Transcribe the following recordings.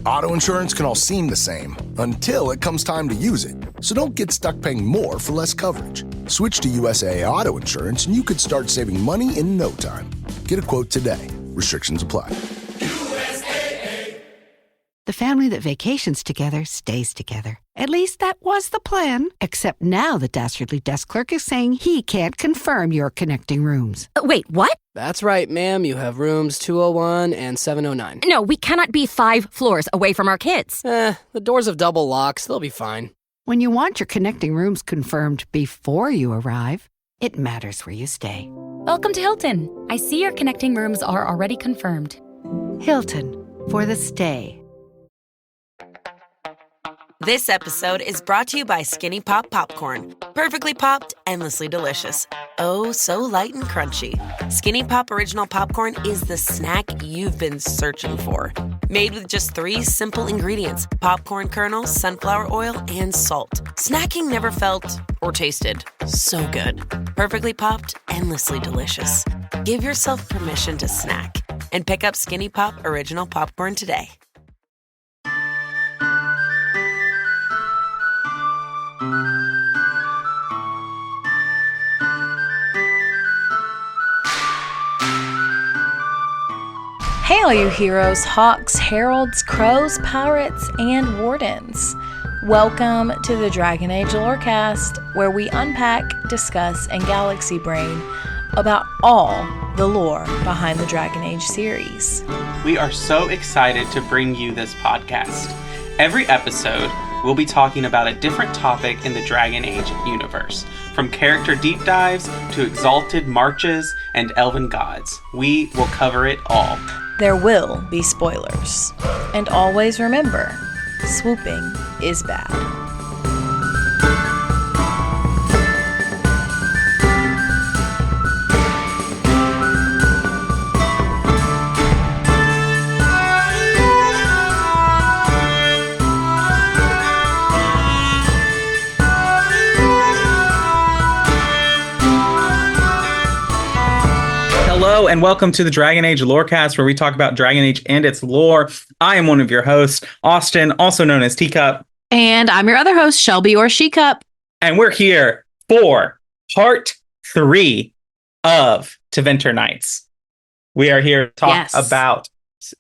Auto insurance can all seem the same until it comes time to use it. So don't get stuck paying more for less coverage. Switch to USAA Auto Insurance and you could start saving money in no time. Get a quote today. Restrictions apply. The family that vacations together stays together. At least that was the plan. Except now the dastardly desk clerk is saying he can't confirm your connecting rooms. Wait, what? That's right, ma'am. You have rooms 201 and 709. No, we cannot be 5 floors away from our kids. The doors have double locks. They'll be fine. When you want your connecting rooms confirmed before you arrive, it matters where you stay. Welcome to Hilton. I see your connecting rooms are already confirmed. Hilton, for the stay. This episode is brought to you by Skinny Pop Popcorn. Perfectly popped, endlessly delicious. Oh, so light and crunchy. Skinny Pop Original Popcorn is the snack you've been searching for. Made with just 3 simple ingredients: popcorn kernels, sunflower oil, and salt. Snacking never felt or tasted so good. Perfectly popped, endlessly delicious. Give yourself permission to snack and pick up Skinny Pop Original Popcorn today. Hey all you heroes, hawks, heralds, crows, pirates, and wardens. Welcome to the Dragon Age Lorecast, where we unpack, discuss, and galaxy brain about all the lore behind the Dragon Age series. We are so excited to bring you this podcast. Every episode, we'll be talking about a different topic in the Dragon Age universe, from character deep dives to exalted marches and elven gods. We will cover it all. There will be spoilers. And always remember, swooping is bad. Hello and welcome to the Dragon Age Lorecast, where we talk about Dragon Age and its lore. I am one of your hosts, Austin, also known as Teacup. And I'm your other host, Shelby or Shecup. And we're here for part 3 of Tevinter Nights. We are here to talk about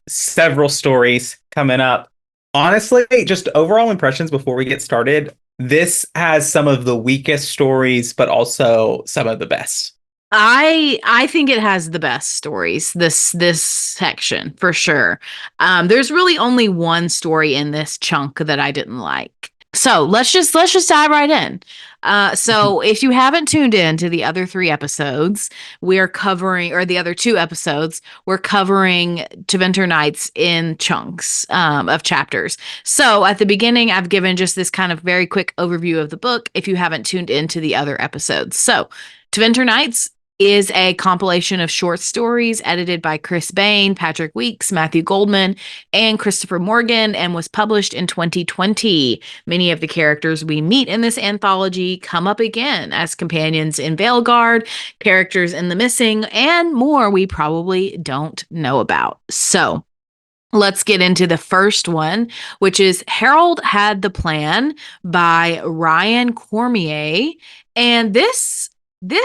several stories coming up. Honestly, just overall impressions before we get started. This has some of the weakest stories, but also some of the best. I think it has the best stories, this section, for sure. There's really only one story in this chunk that I didn't like. So let's just dive right in. So if you haven't tuned in to the other 3 episodes, we're covering, or the other 2 episodes, we're covering Tevinter Nights in chunks of chapters. So at the beginning, I've given just this kind of very quick overview of the book if you haven't tuned into the other episodes. So Tevinter Nights is a compilation of short stories edited by Chris Bain, Patrick Weeks, Matthew Goldman, and Christopher Morgan, and was published in 2020. Many of the characters we meet in this anthology come up again as companions in Veilguard, characters in The Missing, and more we probably don't know about. So let's get into the first one, which is Herold Had the Plan by Ryan Cormier. And this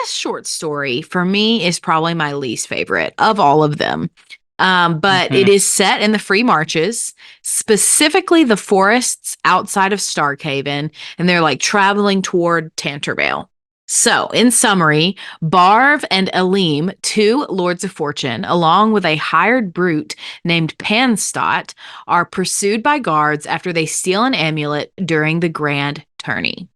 short story for me is probably my least favorite of all of them. But it is set in the Free Marches, specifically the forests outside of Starkhaven, and they're like traveling toward Tantervale. So, in summary, Barv and Alim, 2 Lords of Fortune, along with a hired brute named Panstott, are pursued by guards after they steal an amulet during the Grand Tourney.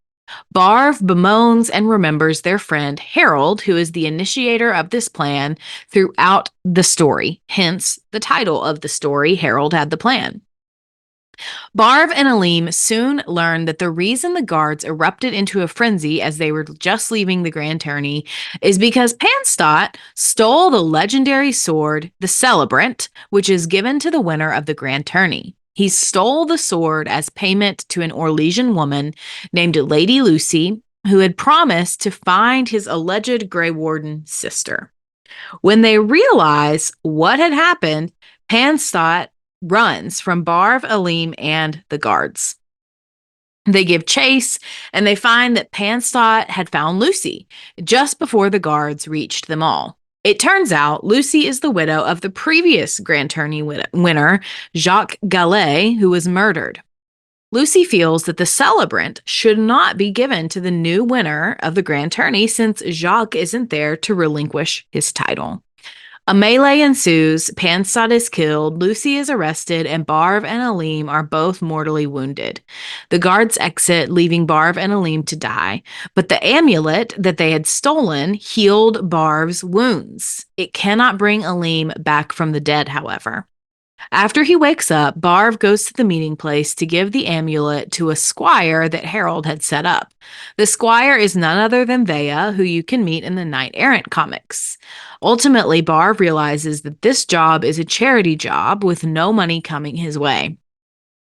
Barv bemoans and remembers their friend Herold, who is the initiator of this plan, throughout the story, hence the title of the story, Herold Had the Plan. Barv and Alim soon learn that the reason the guards erupted into a frenzy as they were just leaving the Grand Tourney is because Panstott stole the legendary sword, the Celebrant, which is given to the winner of the Grand Tourney. He stole the sword as payment to an Orlesian woman named Lady Lucy, who had promised to find his alleged Grey Warden sister. When they realize what had happened, Panstott runs from Barv, Aleem, and the guards. They give chase, and they find that Panstott had found Lucy just before the guards reached them all. It turns out Lucy is the widow of the previous Grand Tourney winner, Jacques Gallet, who was murdered. Lucy feels that the celebrant should not be given to the new winner of the Grand Tourney since Jacques isn't there to relinquish his title. A melee ensues, Panstott is killed, Lucy is arrested, and Barv and Aleem are both mortally wounded. The guards exit, leaving Barv and Aleem to die, but the amulet that they had stolen healed Barv's wounds. It cannot bring Aleem back from the dead, however. After he wakes up, Barv goes to the meeting place to give the amulet to a squire that Herold had set up. The squire is none other than Vea, who you can meet in the Knight Errant comics. Ultimately, Barv realizes that this job is a charity job with no money coming his way.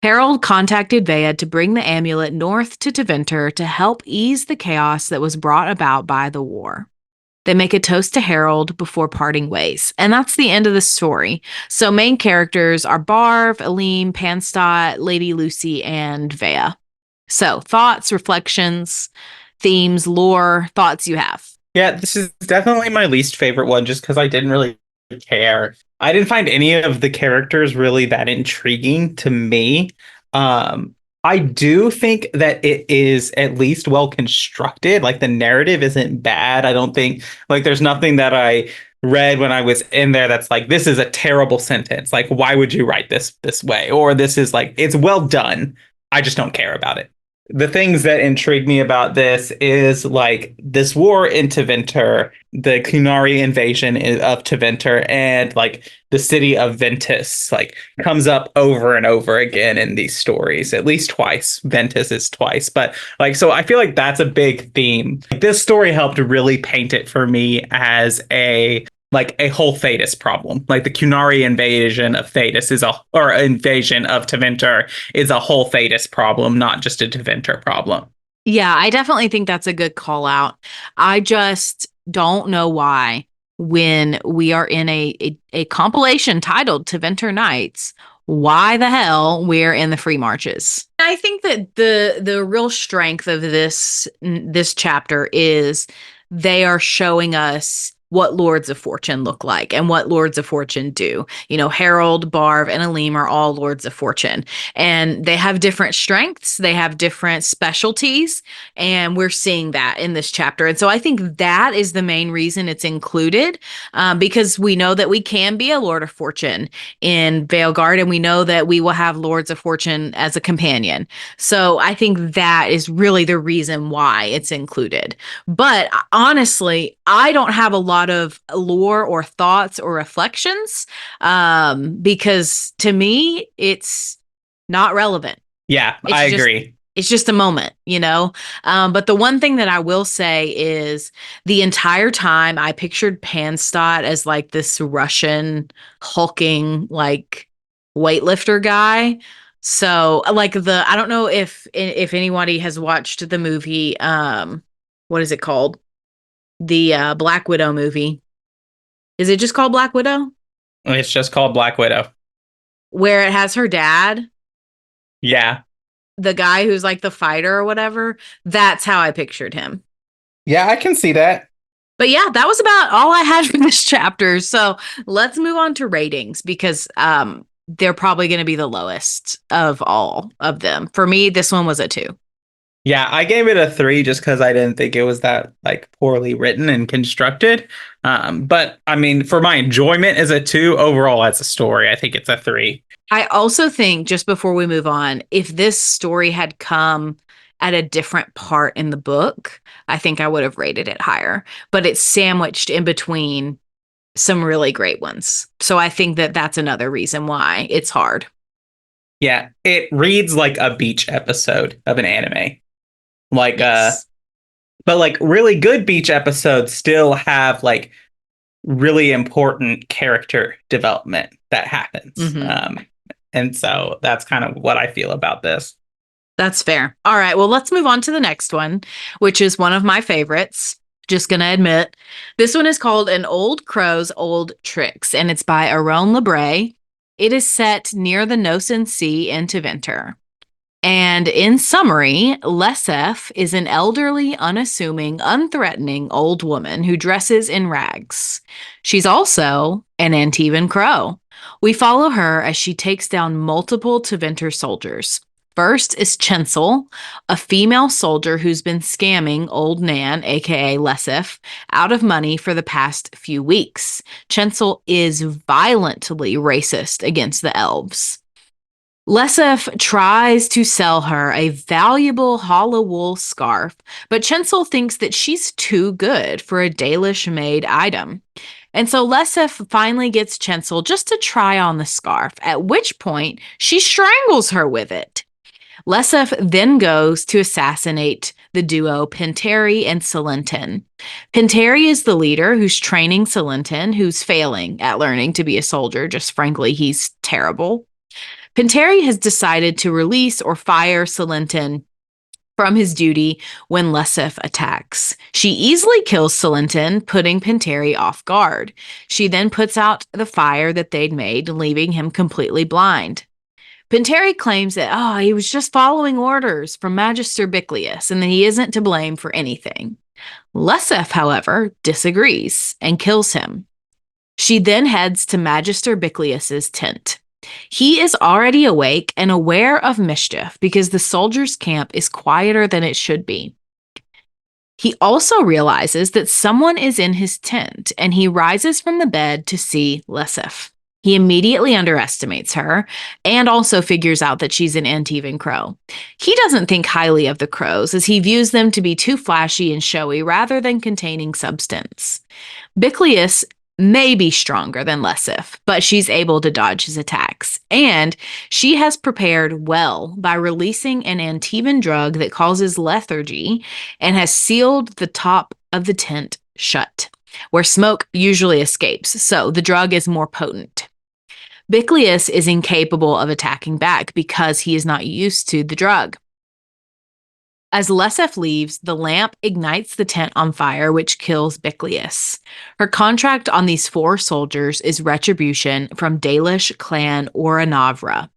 Herold contacted Vea to bring the amulet north to Tevinter to help ease the chaos that was brought about by the war. They make a toast to Herold before parting ways. And that's the end of the story. So main characters are Barv, Aleem, Panstott, Lady Lucy, and Vea. So thoughts, reflections, themes, lore, thoughts you have. Yeah, this is definitely my least favorite one just because I didn't really care. I didn't find any of the characters really that intriguing to me. I do think that it is at least well constructed. Like the narrative isn't bad. I don't think like there's nothing that I read when I was in there that's like, this is a terrible sentence. Like, why would you write this way? Or this is like, it's well done. I just don't care about it. The things that intrigue me about this is like this war in Tevinter, the Qunari invasion of Tevinter, and like the city of Ventus like comes up over and over again in these stories, at least twice. Ventus is twice, but like, so I feel like that's a big theme. This story helped really paint it for me as a whole Thedas problem. Like the Qunari invasion of Thedas invasion of Tevinter is a whole Thedas problem, not just a Tevinter problem. Yeah, I definitely think that's a good call out. I just don't know why when we are in a compilation titled Tevinter Nights, why the hell we're in the free marches. I think that the real strength of this chapter is they are showing us what Lords of Fortune look like and what Lords of Fortune do. You know, Herold, Barv, and Aleem are all Lords of Fortune, and they have different strengths. They have different specialties, and we're seeing that in this chapter. And so I think that is the main reason it's included, because we know that we can be a Lord of Fortune in Veilguard, and we know that we will have Lords of Fortune as a companion. So I think that is really the reason why it's included. But honestly, I don't have a lot of lore or thoughts or reflections, because to me it's not relevant. Yeah, I agree. It's just a moment, you know? But the one thing that I will say is the entire time I pictured Panstott as like this Russian hulking like weightlifter guy. So like I don't know if anybody has watched the movie, what is it called? The Black Widow movie. Is it just called Black Widow? It's just called Black Widow. Where it has her dad. Yeah. The guy who's like the fighter or whatever. That's how I pictured him. Yeah, I can see that. But yeah, that was about all I had for this chapter. So let's move on to ratings because they're probably going to be the lowest of all of them. For me, this one was a 2. Yeah, I gave it a 3 just because I didn't think it was that like poorly written and constructed. But I mean, for my enjoyment as a 2, overall as a story, I think it's a 3. I also think, just before we move on, if this story had come at a different part in the book, I think I would have rated it higher. But it's sandwiched in between some really great ones. So I think that that's another reason why it's hard. Yeah, it reads like a beach episode of an anime. Like, yes. But like really good beach episodes still have like really important character development that happens. Mm-hmm. And so that's kind of what I feel about this. That's fair. All right, well, let's move on to the next one, which is one of my favorites. Just gonna admit, this one is called An Old Crow's Old Tricks, and it's by Aaron Lebray. It is set near the Nosen Sea in Tevinter. And in summary, Lesef is an elderly, unassuming, unthreatening old woman who dresses in rags. She's also an Antivan Crow. We follow her as she takes down multiple Tevinter soldiers. First is Chensel, a female soldier who's been scamming Old Nan, aka Lesef, out of money for the past few weeks. Chensel is violently racist against the elves. Lesef tries to sell her a valuable hollow wool scarf, but Chensel thinks that she's too good for a Dalish-made item. And so Lesef finally gets Chensel just to try on the scarf, at which point she strangles her with it. Lesef then goes to assassinate the duo Penteri and Celentin. Penteri is the leader who's training Celentin, who's failing at learning to be a soldier. Just frankly, he's terrible. Penteri has decided to release or fire Celentin from his duty when Lesef attacks. She easily kills Celentin, putting Penteri off guard. She then puts out the fire that they'd made, leaving him completely blind. Penteri claims that, he was just following orders from Magister Biclius and that he isn't to blame for anything. Lesef, however, disagrees and kills him. She then heads to Magister Biclius's tent. He is already awake and aware of mischief because the soldiers' camp is quieter than it should be. He also realizes that someone is in his tent, and he rises from the bed to see Lesef. He immediately underestimates her and also figures out that she's an Antivan Crow. He doesn't think highly of the crows, as he views them to be too flashy and showy rather than containing substance. Biclius may be stronger than Lesef, but she's able to dodge his attacks. And she has prepared well by releasing an Antivan drug that causes lethargy and has sealed the top of the tent shut, where smoke usually escapes, so the drug is more potent. Biclius is incapable of attacking back because he is not used to the drug. As Lesef leaves, the lamp ignites the tent on fire, which kills Biclius. Her contract on these 4 soldiers is retribution from Dalish clan Oranavra.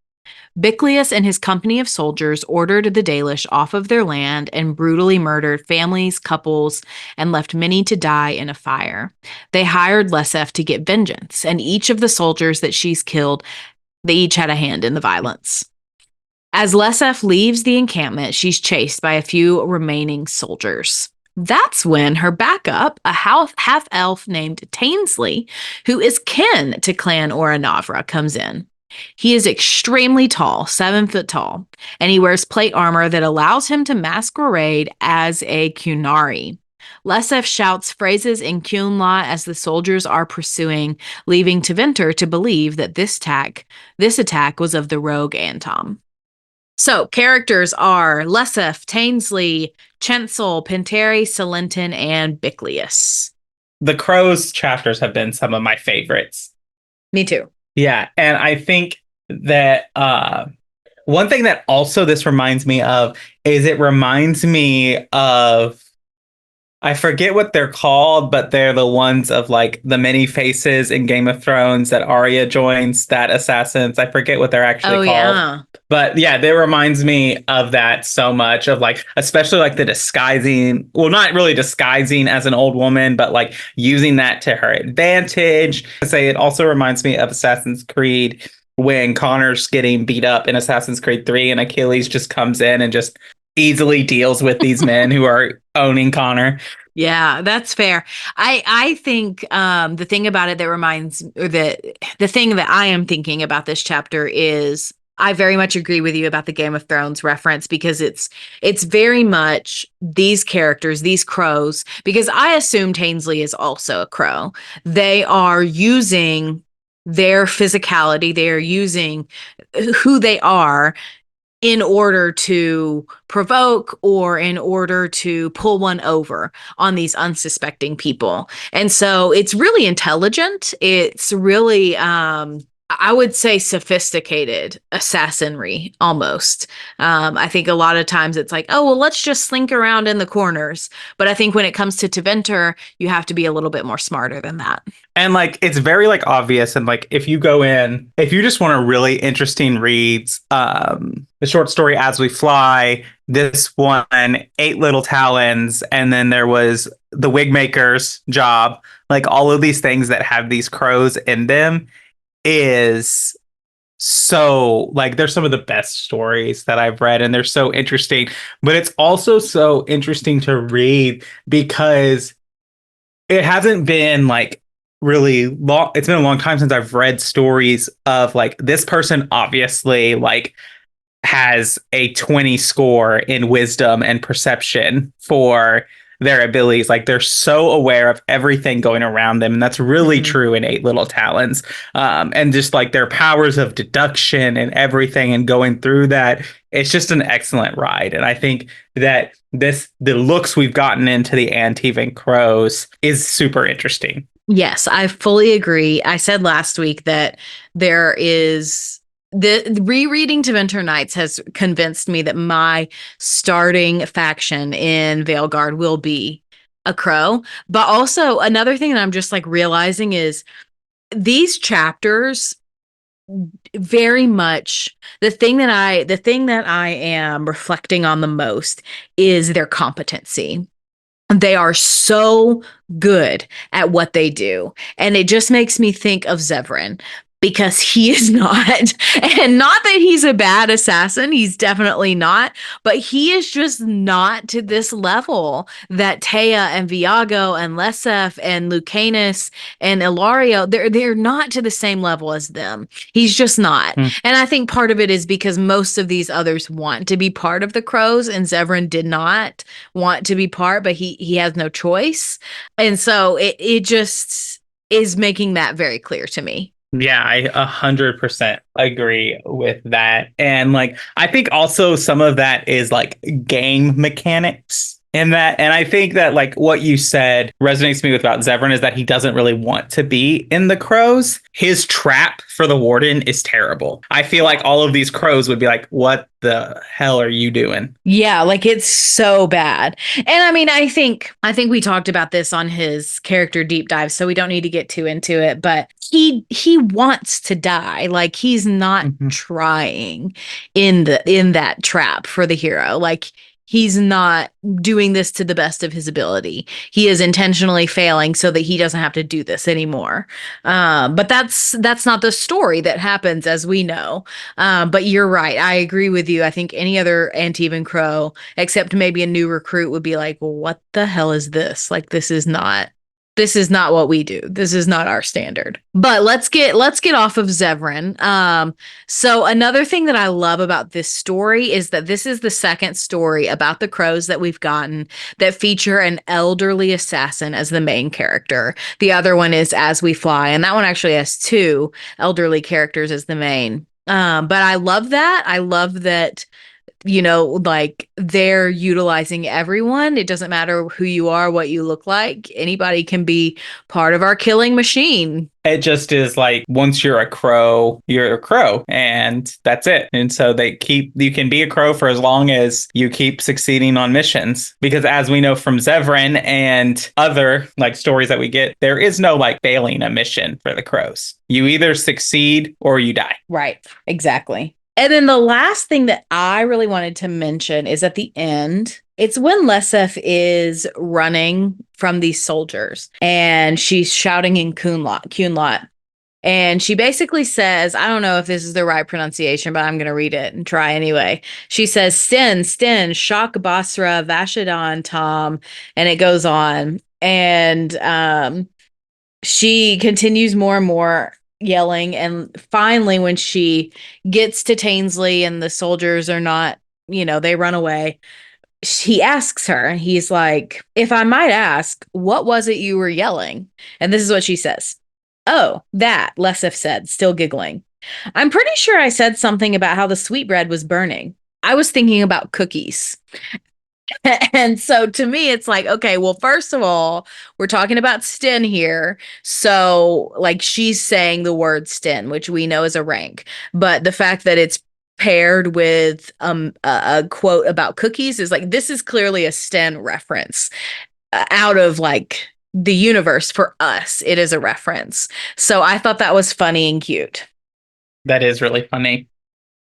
Biclius and his company of soldiers ordered the Dalish off of their land and brutally murdered families, couples, and left many to die in a fire. They hired Lesef to get vengeance, and each of the soldiers that she's killed, they each had a hand in the violence. As Lesef leaves the encampment, she's chased by a few remaining soldiers. That's when her backup, a half-elf named Tainsley, who is kin to Clan Oranavra, comes in. He is extremely tall, 7 foot tall, and he wears plate armor that allows him to masquerade as a Qunari. Lesef shouts phrases in Qunla as the soldiers are pursuing, leaving Tevinter to believe that this attack was of the rogue Antom. So, characters are Lesef, Tainsley, Chensel, Penteri, Celentin, and Biclius. The Crows chapters have been some of my favorites. Me too. Yeah, and I think that one thing that also this reminds me of is it reminds me of, I forget what they're called, but they're the ones of like the many faces in Game of Thrones that Arya joins, that assassins. I forget what they're actually called. Yeah. But yeah, that reminds me of that so much, of like, especially like the disguising, well, not really disguising as an old woman, but like using that to her advantage. I say it also reminds me of Assassin's Creed when Connor's getting beat up in Assassin's Creed 3 and Achilles just comes in and just easily deals with these men who are owning Connor. Yeah, that's fair. I think the thing about it that reminds, or the thing that I am thinking about this chapter is, I very much agree with you about the Game of Thrones reference, because it's very much these characters, these crows, because I assume Tainsley is also a crow. They are using their physicality, they are using who they are in order to provoke or in order to pull one over on these unsuspecting people. And so it's really intelligent. It's really I would say sophisticated assassinry almost. I think a lot of times it's like, oh, well, let's just slink around in the corners. But I think when it comes to Tevinter, you have to be a little bit more smarter than that. And like, it's very like obvious. And like, if you go in, if you just want a really interesting reads, the short story As We Fly, this one, Eight Little Talons, and then there was the Wigmaker's Job, like all of these things that have these crows in them is so like they're some of the best stories that I've read, and they're so interesting. But it's also so interesting to read because it hasn't been like really long. It's been a long time since I've read stories of like this person obviously like has a 20 score in wisdom and perception for their abilities. Like they're so aware of everything going around them. And that's really true in Eight Little Talons. And just like their powers of deduction and everything and going through that, it's just an excellent ride. And I think that the looks we've gotten into the Antivan Crows is super interesting. Yes, I fully agree. I said last week that there is the rereading Tevinter Nights has convinced me that my starting faction in Veilguard will be a crow. But also another thing that I'm just like realizing is these chapters very much the thing that I am reflecting on the most is their competency. They are so good at what they do. And it just makes me think of Zevran, because he is not, and not that he's a bad assassin, he's definitely not, but he is just not to this level that Taya and Viago and Lesef and Lucanus and Ilario, they're not to the same level as them. He's just not. And I think part of it is because most of these others want to be part of the Crows, and Zevran did not want to be part, but he has no choice. And so it just is making that very clear to me. Yeah, I 100% agree with that. And like, I think also some of that is like game mechanics in that. And I think that like what you said resonates me with about Zevran is that he doesn't really want to be in the Crows. His trap for the Warden is terrible. I feel like all of these Crows would be like, what the hell are you doing? Yeah, like it's so bad. And I mean, I think we talked about this on his character deep dive, so we don't need to get too into it, but he wants to die. Like he's not trying in that trap for the hero. Like he's not doing this to the best of his ability. He is intentionally failing so that he doesn't have to do this anymore. But that's not the story that happens, as we know. But you're right. I agree with you. I think any other Antivan Crow, except maybe a new recruit, would be like, well, what the hell is this? Like, this is not what we do. This is not our standard. But let's get off of Zevran. So another thing that I love about this story is that this is the second story about the Crows that we've gotten that feature an elderly assassin as the main character. The other one is As We Fly, and that one actually has two elderly characters as the main. But I love that. I love that, you know, like they're utilizing everyone. It doesn't matter who you are, what you look like. Anybody can be part of our killing machine. It just is like, once you're a crow, you're a crow, and that's it. And so you can be a crow for as long as you keep succeeding on missions. Because as we know from Zevran and other like stories that we get, there is no like failing a mission for the crows. You either succeed or you die. Right. Exactly. And then the last thing that I really wanted to mention is at the end, it's when Lesef is running from these soldiers and she's shouting in Kunlot. And she basically says, I don't know if this is the right pronunciation, but I'm going to read it and try anyway. She says, Sten, Shak Basra, Vashadan, Tom, and it goes on. And she continues more and more yelling, and finally when she gets to Tainsley and the soldiers are not, you know, they run away, he asks her, he's like, if I might ask, what was it you were yelling? And this is what she says. Oh, that, Lesef said, still giggling. I'm pretty sure I said something about how the sweetbread was burning. I was thinking about cookies. And so to me, it's like, okay, well, first of all, we're talking about Sten here. So, like, she's saying the word Sten, which we know is a rank. But the fact that it's paired with a quote about cookies is like, this is clearly a Sten reference out of like the universe for us. It is a reference. So I thought that was funny and cute. That is really funny.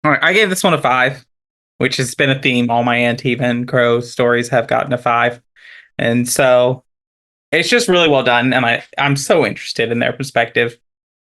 All right, I gave this one a 5, which has been a theme. All my Antivan Crow stories have gotten a 5. And so it's just really well done. And I'm so interested in their perspective.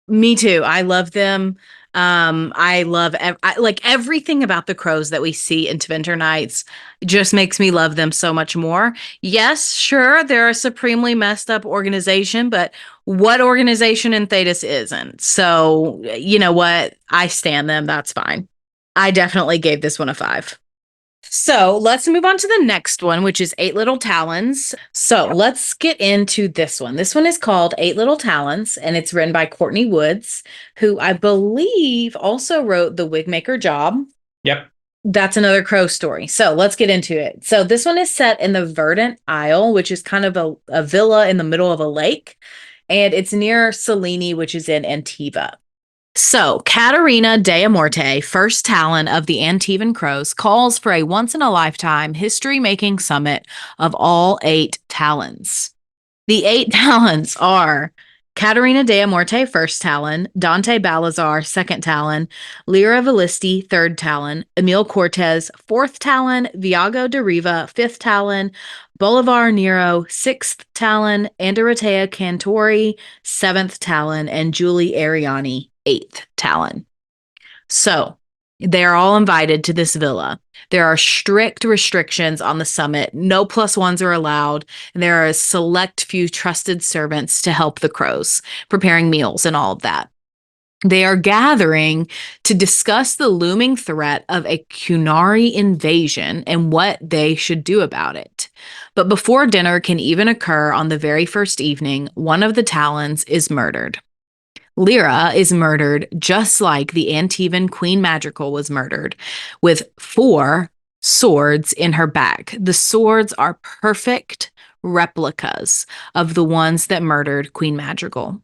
Me too. I love them. I love like everything about the crows that we see in Tevinter Nights just makes me love them so much more. Yes, sure, they're a supremely messed up organization, but what organization in Thetis isn't? So, you know what? I stand them. That's fine. I definitely gave this one a 5. So let's move on to the next one, which is 8 Little Talons. So let's get into this one. This one is called 8 Little Talons, and it's written by Courtney Woods, who I believe also wrote The Wigmaker Job. Yep. That's another crow story. So let's get into it. So this one is set in the Verdant Isle, which is kind of a villa in the middle of a lake, and it's near Selene, which is in Antiva. So, Katerina de Amorte, first Talon of the Antivan Crows, calls for a once-in-a-lifetime history-making summit of all 8 Talons. The 8 Talons are Katerina de Amorte, first Talon, Dante Balazar, second Talon, Lyra Velisti, third Talon, Emil Cortez, fourth Talon, Viago de Riva, fifth Talon, Bolivar Nero, sixth Talon, Andaratea Cantori, seventh Talon, and Julie Ariani, 8th Talon. So they're all invited to this villa. There are strict restrictions on the summit. No +1s are allowed. And there are a select few trusted servants to help the crows, preparing meals and all of that. They are gathering to discuss the looming threat of a Qunari invasion and what they should do about it. But before dinner can even occur on the very first evening, one of the Talons is murdered. Lyra is murdered just like the Antivan Queen Magical was murdered, with 4 swords in her back. The swords are perfect replicas of the ones that murdered Queen Magical.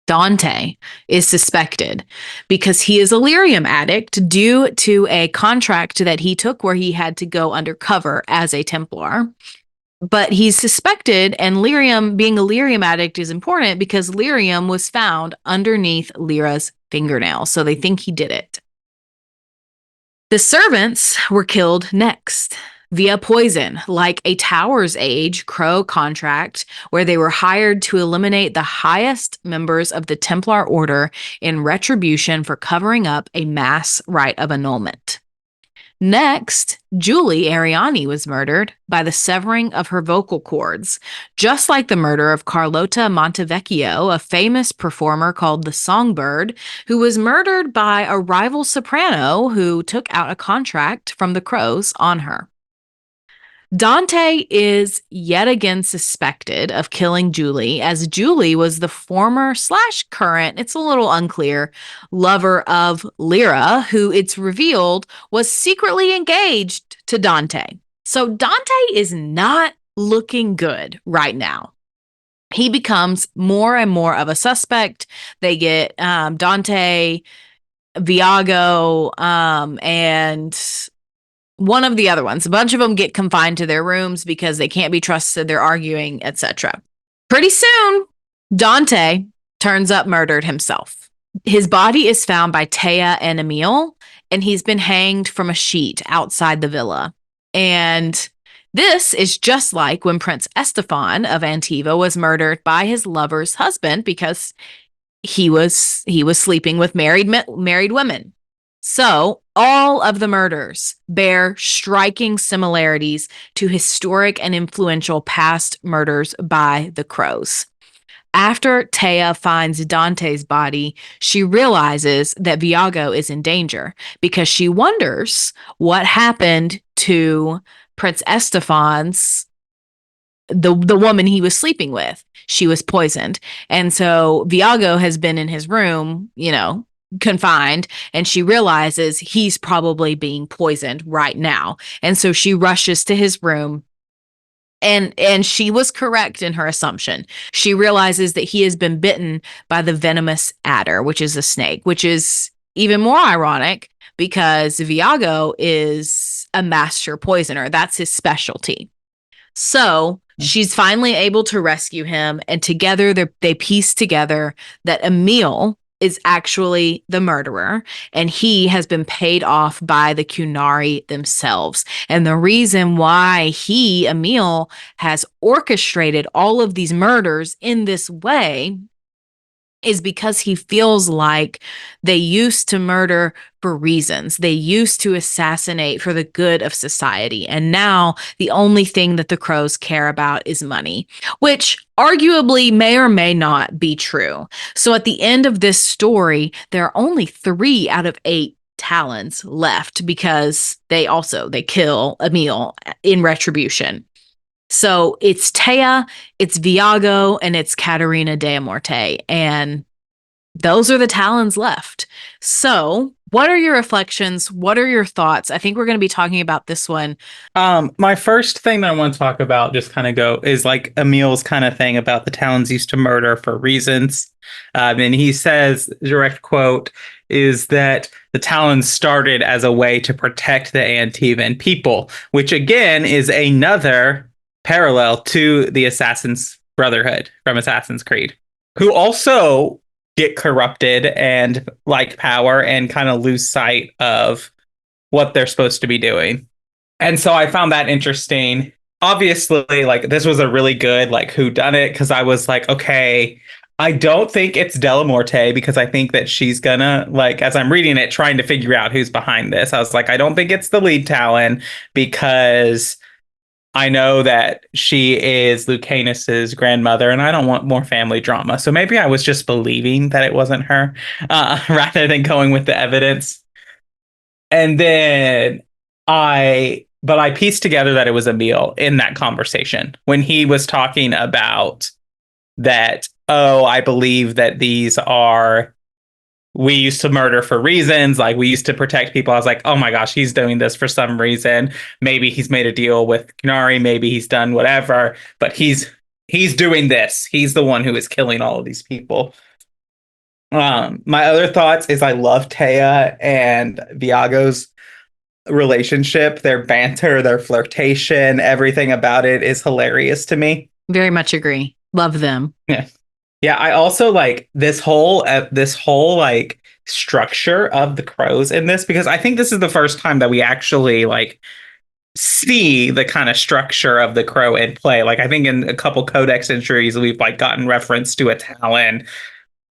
Dante is suspected because he is a lyrium addict due to a contract that he took where he had to go undercover as a Templar. But he's suspected, and lyrium, being a lyrium addict is important because lyrium was found underneath Lyra's fingernail, so they think he did it. The servants were killed next via poison, like a Tower's Age crow contract where they were hired to eliminate the highest members of the Templar Order in retribution for covering up a mass rite of annulment. Next, Julie Ariani was murdered by the severing of her vocal cords, just like the murder of Carlotta Montevecchio, a famous performer called the Songbird, who was murdered by a rival soprano who took out a contract from the Crows on her. Dante is yet again suspected of killing Julie, as Julie was the former/current, it's a little unclear, lover of Lyra, who it's revealed was secretly engaged to Dante. So Dante is not looking good right now. He becomes more and more of a suspect. They get Dante, Viago, and one of the other ones. A bunch of them get confined to their rooms because they can't be trusted. They're arguing, etc. Pretty soon, Dante turns up murdered himself. His body is found by Taya and Emil, and he's been hanged from a sheet outside the villa. And this is just like when Prince Estefan of Antiva was murdered by his lover's husband because he was sleeping with married women. So all of the murders bear striking similarities to historic and influential past murders by the Crows. After Taya finds Dante's body, she realizes that Viago is in danger because she wonders what happened to Prince Estefan's, the woman he was sleeping with. She was poisoned. And so Viago has been in his room, confined, and she realizes he's probably being poisoned right now. And so she rushes to his room. And she was correct in her assumption. She realizes that he has been bitten by the venomous adder, which is a snake, which is even more ironic because Viago is a master poisoner. That's his specialty. So she's finally able to rescue him, and together they piece together that Emil is actually the murderer, and he has been paid off by the Qunari themselves. And the reason why Emil, has orchestrated all of these murders in this way is because he feels like they used to murder for reasons. They used to assassinate for the good of society. And now the only thing that the crows care about is money, which arguably may or may not be true. So at the end of this story, there are only 3 out of 8 Talons left because they kill Emil in retribution. So it's Taya, it's Viago, and it's Caterina de Amorte. And those are the Talons left. So what are your reflections? What are your thoughts? I think we're going to be talking about this one. My first thing that I want to talk about, just kind of is like Emil's kind of thing about the Talons used to murder for reasons. And he says, direct quote, is that the Talons started as a way to protect the Antivan people, which again is another parallel to the Assassin's Brotherhood from Assassin's Creed, who also get corrupted and like power and kind of lose sight of what they're supposed to be doing. And so I found that interesting. Obviously, like this was a really good like whodunit, because I was like, okay, I don't think it's Delamorte, because I think that she's gonna, like, as I'm reading it, trying to figure out who's behind this, I was like, I don't think it's the lead Talon, because I know that she is Lucanus's grandmother, and I don't want more family drama. So maybe I was just believing that it wasn't her, rather than going with the evidence. And then I pieced together that it was Emil in that conversation when he was talking about that. Oh, I believe that we used to murder for reasons, like we used to protect people. I was like, oh my gosh, he's doing this for some reason. Maybe he's made a deal with Qunari, maybe he's done whatever, but he's doing this. He's the one who is killing all of these people. My other thoughts is I love Taya and Viago's relationship, their banter, their flirtation, everything about it is hilarious to me. Very much agree. Love them. Yeah. Yeah, I also like this whole like structure of the crows in this, because I think this is the first time that we actually like see the kind of structure of the crow in play. Like I think in a couple codex entries we've like gotten reference to a Talon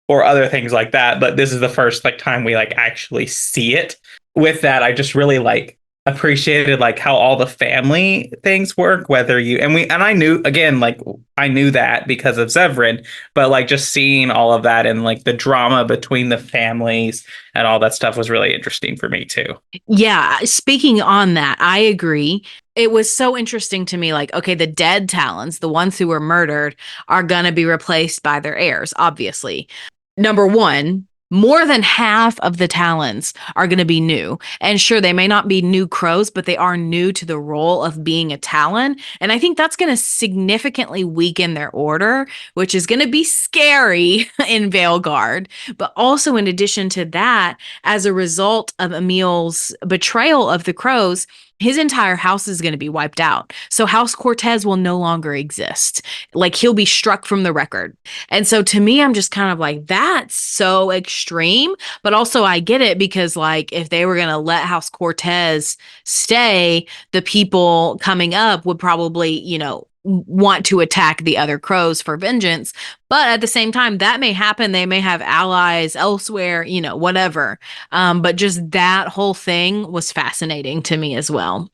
or other things like that, but this is the first like time we like actually see it. With that, I just really like appreciated like how all the family things work, whether you and I knew, again, like I knew that because of Zevran, but like just seeing all of that and like the drama between the families and all that stuff was really interesting for me too. Yeah, speaking on that, I agree. It was so interesting to me, like, okay, the dead Talons, the ones who were murdered, are gonna be replaced by their heirs, obviously. Number one, more than half of the Talons are going to be new. And sure, they may not be new crows, but they are new to the role of being a Talon. And I think that's going to significantly weaken their order, which is going to be scary in Veilguard. But also, in addition to that, as a result of Emil's betrayal of the crows, his entire house is going to be wiped out. So House Cortez will no longer exist. Like he'll be struck from the record. And so to me, I'm just kind of like, that's so extreme. But also I get it, because like if they were going to let House Cortez stay, the people coming up would probably, want to attack the other crows for vengeance. But at the same time, that may happen. They may have allies elsewhere, whatever. But just that whole thing was fascinating to me as well.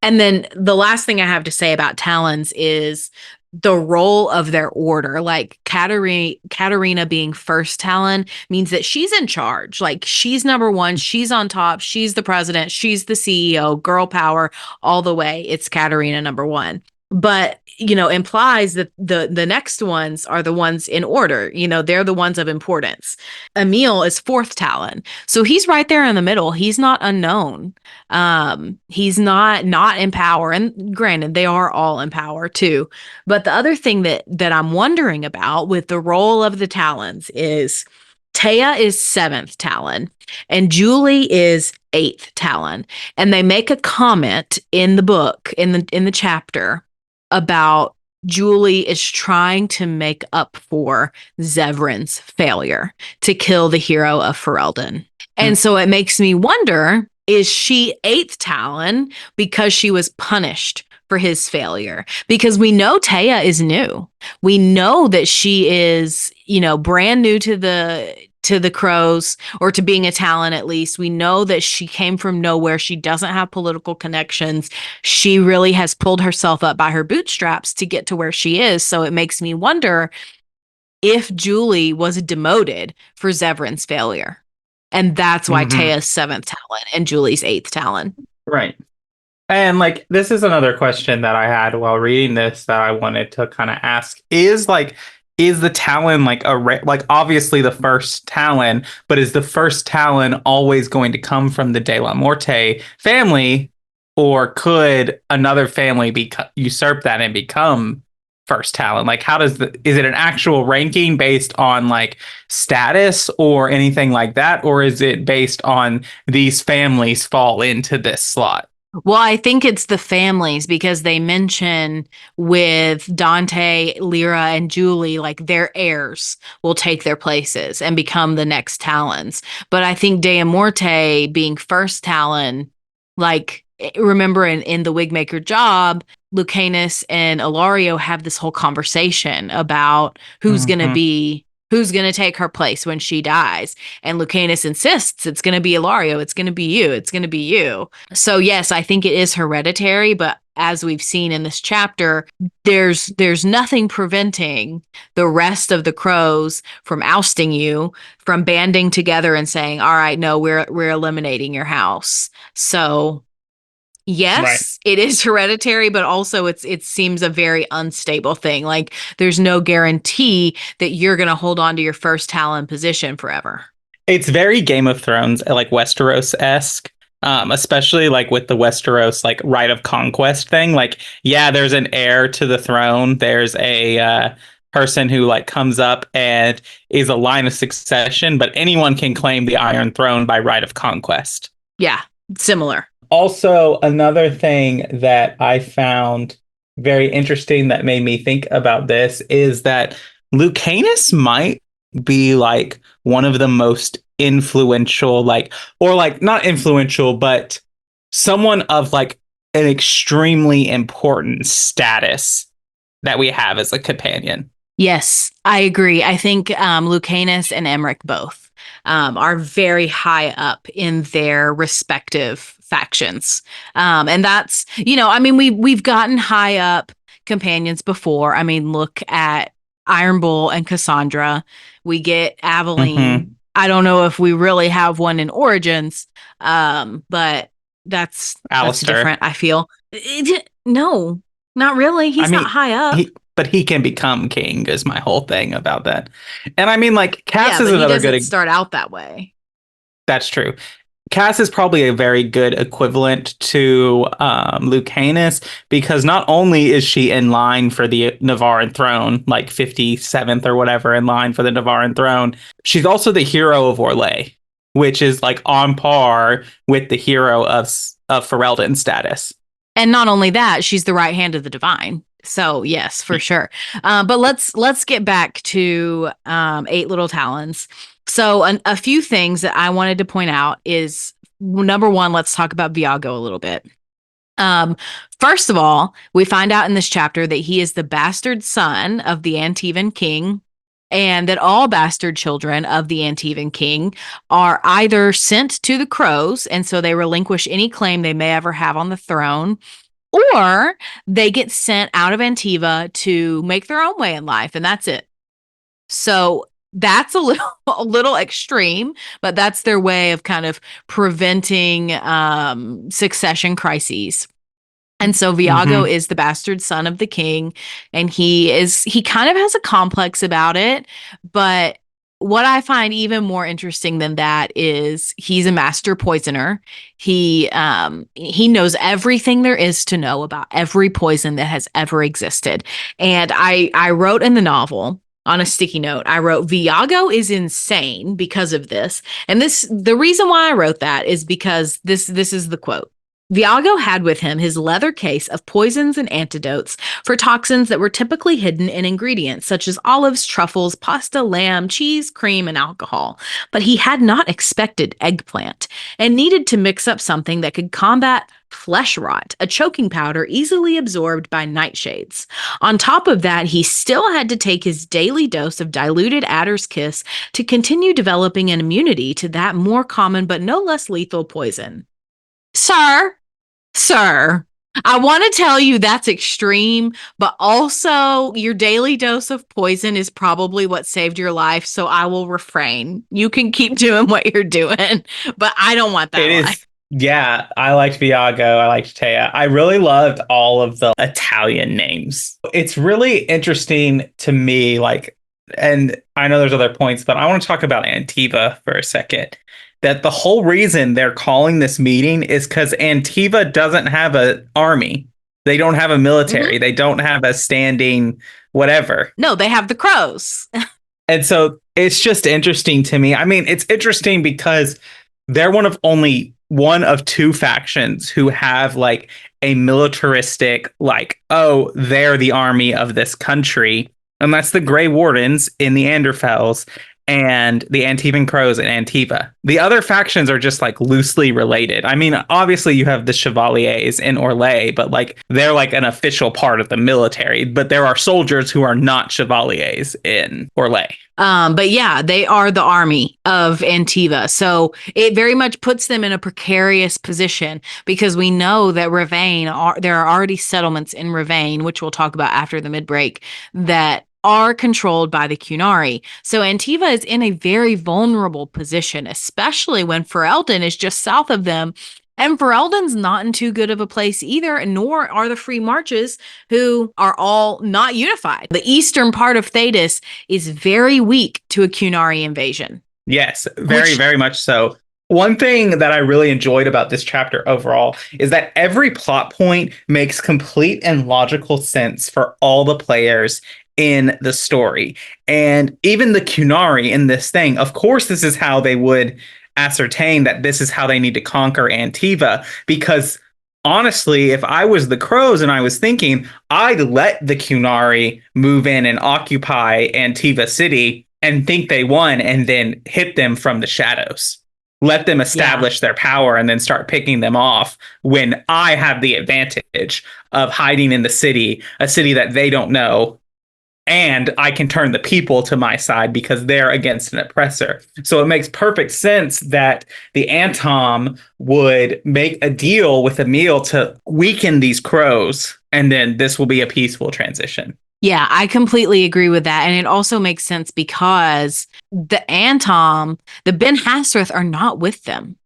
And then the last thing I have to say about Talons is the role of their order. Like Caterina being first Talon means that she's in charge. Like she's number one, she's on top, she's the president, she's the CEO, girl power all the way. It's Caterina number one. but implies that the next ones are the ones in order. They're the ones of importance. Emil is fourth Talon, so he's right there in the middle. He's not unknown. He's not in power, and granted, they are all in power too. But the other thing that I'm wondering about with the role of the Talons is Taya is seventh Talon and Julie is eighth Talon, and they make a comment in the book in the chapter about Julie is trying to make up for Zevran's failure to kill the hero of Ferelden. And so it makes me wonder, is she eighth Talon because she was punished for his failure? Because we know Taya is new. We know that she is, brand new to the crows, or to being a Talon at least. We know that she came from nowhere. She doesn't have political connections. She really has pulled herself up by her bootstraps to get to where she is. So it makes me wonder if Julie was demoted for Zevran's failure. And that's why Taya's seventh Talon and Julie's eighth Talon. Right. And this is another question that I had while reading this that I wanted to kind of ask is the Talon obviously the first Talon, but is the first Talon always going to come from the De La Morte family, or could another family usurp that and become first Talon? How is it an actual ranking based on status or anything like that, or is it based on these families fall into this slot? Well, I think it's the families, because they mention with Dante, Lyra, and Julie, their heirs will take their places and become the next Talons. But I think De Morte being first Talon, remember in the Wigmaker job, Lucanus and Ilario have this whole conversation about who's going to take her place when she dies. And Lucanus insists it's going to be Ilario. It's going to be you. It's going to be you. So yes, I think it is hereditary, but as we've seen in this chapter, there's nothing preventing the rest of the crows from ousting you, from banding together and saying, all right, no, we're eliminating your house. So yes, It is hereditary, but also it seems a very unstable thing. There's no guarantee that you're going to hold on to your first Talon position forever. It's very Game of Thrones, Westeros-esque, especially with the Westeros right of conquest thing. There's an heir to the throne. There's a person who comes up and is a line of succession, but anyone can claim the Iron Throne by right of conquest. Yeah, similar. Also, another thing that I found very interesting that made me think about this is that Lucanus might be one of the most influential, not influential, but someone of an extremely important status that we have as a companion. Yes, I agree. I think Lucanus and Emmerich both are very high up in their respective factions. And that's, we've gotten high up companions before. Look at Iron Bull and Cassandra. We get Aveline. I don't know if we really have one in Origins, but that's different, I feel. No, not really. He's not high up. But he can become king is my whole thing about that. And Cass is another good. He doesn't start out that way. That's true. Cass is probably a very good equivalent to Lucanus, because not only is she in line for the Navarran throne, 57th or whatever in line for the Navarran throne, she's also the hero of Orlais, which is on par with the hero of Ferelden status. And not only that, she's the right hand of the divine. So yes, for sure. But let's get back to Eight Little Talons. So a few things that I wanted to point out is, number one, let's talk about Viago a little bit. First of all, we find out in this chapter that he is the bastard son of the Antivan king, and that all bastard children of the Antivan king are either sent to the crows, and so they relinquish any claim they may ever have on the throne, or they get sent out of Antiva to make their own way in life, and that's it. So that's a little extreme, but that's their way of kind of preventing succession crises. And so Veilguard is the bastard son of the king, and he kind of has a complex about it, but what I find even more interesting than that is he's a master poisoner. He knows everything there is to know about every poison that has ever existed. And I wrote in the novel on a sticky note, I wrote, Veilguard is insane because of this. And the reason why I wrote that is because this is the quote. Veilguard had with him his leather case of poisons and antidotes for toxins that were typically hidden in ingredients such as olives, truffles, pasta, lamb, cheese, cream, and alcohol. But he had not expected eggplant and needed to mix up something that could combat flesh rot, a choking powder easily absorbed by nightshades. On top of that, he still had to take his daily dose of diluted adder's kiss to continue developing an immunity to that more common but no less lethal poison. Sir, I want to tell you that's extreme, but also your daily dose of poison is probably what saved your life, so I will refrain. You can keep doing what you're doing, but I don't want that life. Yeah, I liked Veilguard. I liked Taya. I really loved all of the Italian names. It's really interesting to me, and I know there's other points, but I want to talk about Antiva for a second. That the whole reason they're calling this meeting is because Antiva doesn't have an army. They don't have a military. They don't have a standing whatever. No, they have the crows. And so it's just interesting to me. I mean, it's interesting because they're one of two factions who have a militaristic, they're the army of this country. And that's the Grey Wardens in the Anderfels and the Antivan Crows in Antiva. The other factions are just loosely related. I mean, obviously you have the Chevaliers in Orlais, but they're an official part of the military. But there are soldiers who are not Chevaliers in Orlais. But yeah, they are the army of Antiva. So it very much puts them in a precarious position because we know that there are already settlements in Ravane, which we'll talk about after the mid-break, that are controlled by the Qunari. So Antiva is in a very vulnerable position, especially when Ferelden is just south of them. And Ferelden's not in too good of a place either, nor are the Free Marches, who are all not unified. The eastern part of Thedas is very weak to a Qunari invasion. Yes, very much so. One thing that I really enjoyed about this chapter overall is that every plot point makes complete and logical sense for all the players in the story. And even the Qunari in this thing, of course, this is how they would ascertain that this is how they need to conquer Antiva. Because honestly, if I was the Crows and I was thinking, I'd let the Qunari move in and occupy Antiva City and think they won and then hit them from the shadows. Let them establish their power and then start picking them off when I have the advantage of hiding in the city, a city that they don't know. And I can turn the people to my side because they're against an oppressor. So it makes perfect sense that the Antom would make a deal with Emil to weaken these Crows. And then this will be a peaceful transition. Yeah, I completely agree with that. And it also makes sense because the Antom, the Ben Hasrith are not with them.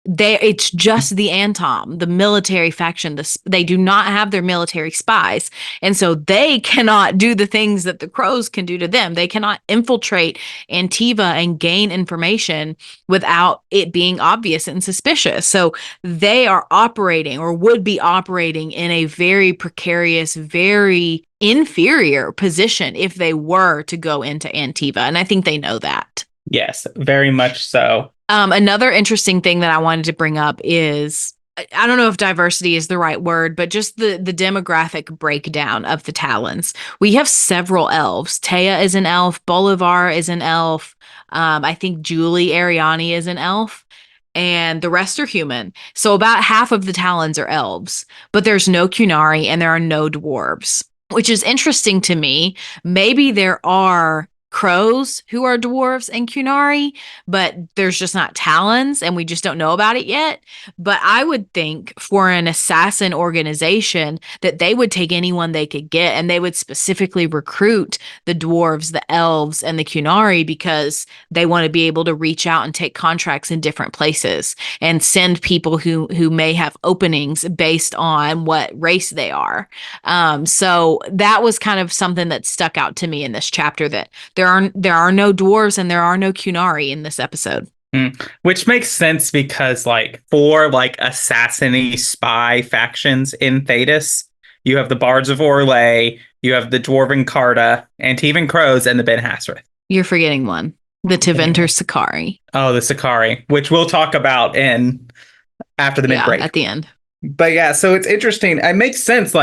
It's just the Antom, the military faction. They do not have their military spies. And so they cannot do the things that the Crows can do to them. They cannot infiltrate Antiva and gain information without it being obvious and suspicious. So they are operating or would be operating in a very precarious, very inferior position if they were to go into Antiva. And I think they know that. Yes, very much so. Another interesting thing that I wanted to bring up is, I don't know if diversity is the right word, but just the demographic breakdown of the Talons. We have several elves. Taya is an elf. Bolivar is an elf. I think Julie Ariani is an elf. And the rest are human. So about half of the Talons are elves. But there's no Qunari and there are no dwarves, which is interesting to me. Maybe there are crows who are dwarves and Kunari, but there's just not Talons and we just don't know about it yet. But I would think for an assassin organization that they would take anyone they could get, and they would specifically recruit the dwarves, the elves, and the Kunari because they want to be able to reach out and take contracts in different places and send people who may have openings based on what race they are. So that was kind of something that stuck out to me in this chapter, that there are no dwarves and there are no Kunari in this episode. Which makes sense because for assassin-y spy factions in Thedas, you have the Bards of Orlais, you have the Dwarven Carta, Antivan Crows, and the Ben Hassrath. You're forgetting one. The Tevinter Sakari. Oh, the Sakari, which we'll talk about after the mid-break. At the end. But yeah, so it's interesting. It makes sense.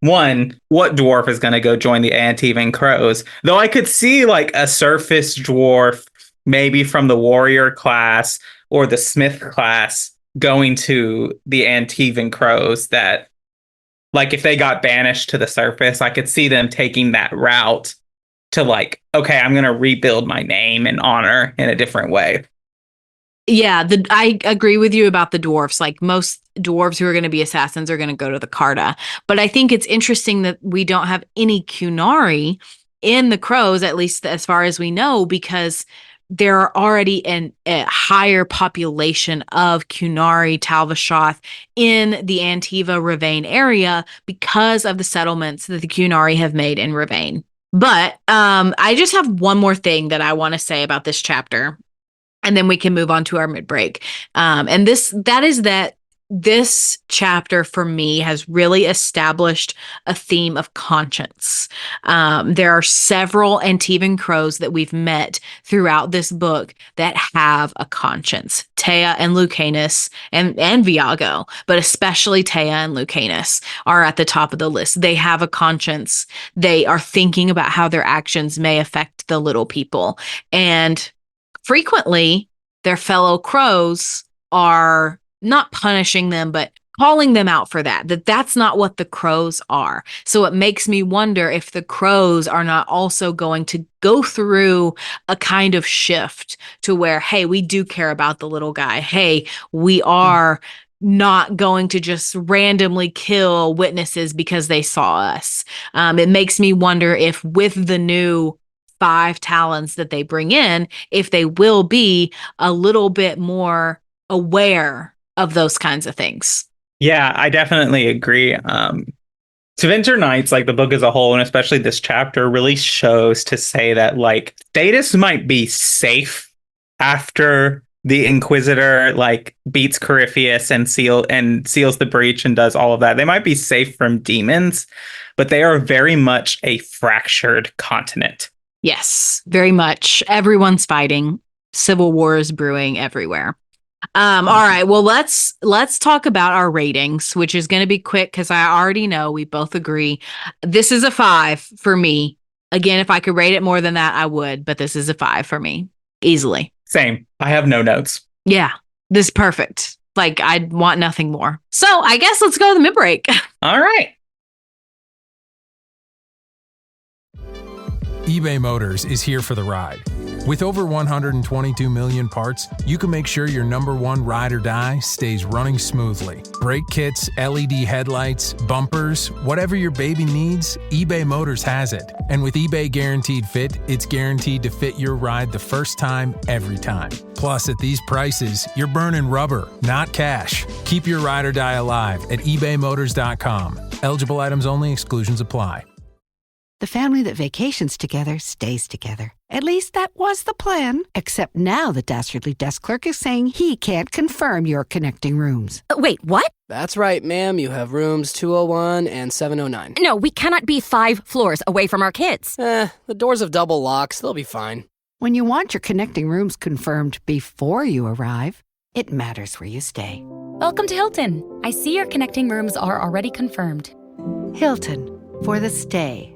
One, what dwarf is going to go join the Antivan Crows? Though I could see a surface dwarf, maybe from the warrior class or the smith class, going to the Antivan Crows. That, if they got banished to the surface, I could see them taking that route to okay, I'm going to rebuild my name and honor in a different way. Yeah, I agree with you about the dwarfs. Most dwarves who are going to be assassins are going to go to the Carta. But I think it's interesting that we don't have any Kunari in the Crows, at least as far as we know, because there are already a higher population of Kunari Talvashoth in the Antiva Ravane area because of the settlements that the Kunari have made in Ravane. But I just have one more thing that I want to say about this chapter, and then we can move on to our mid-break. And that is that this chapter for me has really established a theme of conscience. There are several Antivan Crows that we've met throughout this book that have a conscience. Taya and Lucanus and Viago, but especially Taya and Lucanus are at the top of the list. They have a conscience. They are thinking about how their actions may affect the little people. And frequently, their fellow crows are not punishing them, but calling them out for that's not what the crows are. So it makes me wonder if the crows are not also going to go through a kind of shift to where, hey, we do care about the little guy. Hey, we are not going to just randomly kill witnesses because they saw us. It makes me wonder if with the new 5 talents that they bring in, if they will be a little bit more aware of those kinds of things. Yeah, I definitely agree. Tevinter Nights, the book as a whole, and especially this chapter, really shows to say that Thedas might be safe after the Inquisitor beats Corypheus and seals the breach and does all of that. They might be safe from demons, but they are very much a fractured continent. Yes, very much. Everyone's fighting. Civil war is brewing everywhere. All right. Well, let's talk about our ratings, which is going to be quick because I already know we both agree. This is a 5 for me. Again, if I could rate it more than that, I would, but this is a 5 for me. Easily. Same. I have no notes. Yeah, this is perfect. I'd want nothing more. So I guess let's go to the mid-break. All right. eBay Motors is here for the ride. With over 122 million parts, you can make sure your number one ride or die stays running smoothly. Brake kits, LED headlights, bumpers, whatever your baby needs, eBay Motors has it. And with eBay Guaranteed Fit, it's guaranteed to fit your ride the first time, every time. Plus, at these prices, you're burning rubber, not cash. Keep your ride or die alive at ebaymotors.com. Eligible items only, exclusions apply. The family that vacations together stays together. At least that was the plan. Except now the Dastardly Desk Clerk is saying he can't confirm your connecting rooms. Wait, what? That's right, ma'am. You have rooms 201 and 709. No, we cannot be 5 floors away from our kids. The doors have double locks. They'll be fine. When you want your connecting rooms confirmed before you arrive, it matters where you stay. Welcome to Hilton. I see your connecting rooms are already confirmed. Hilton, for the stay.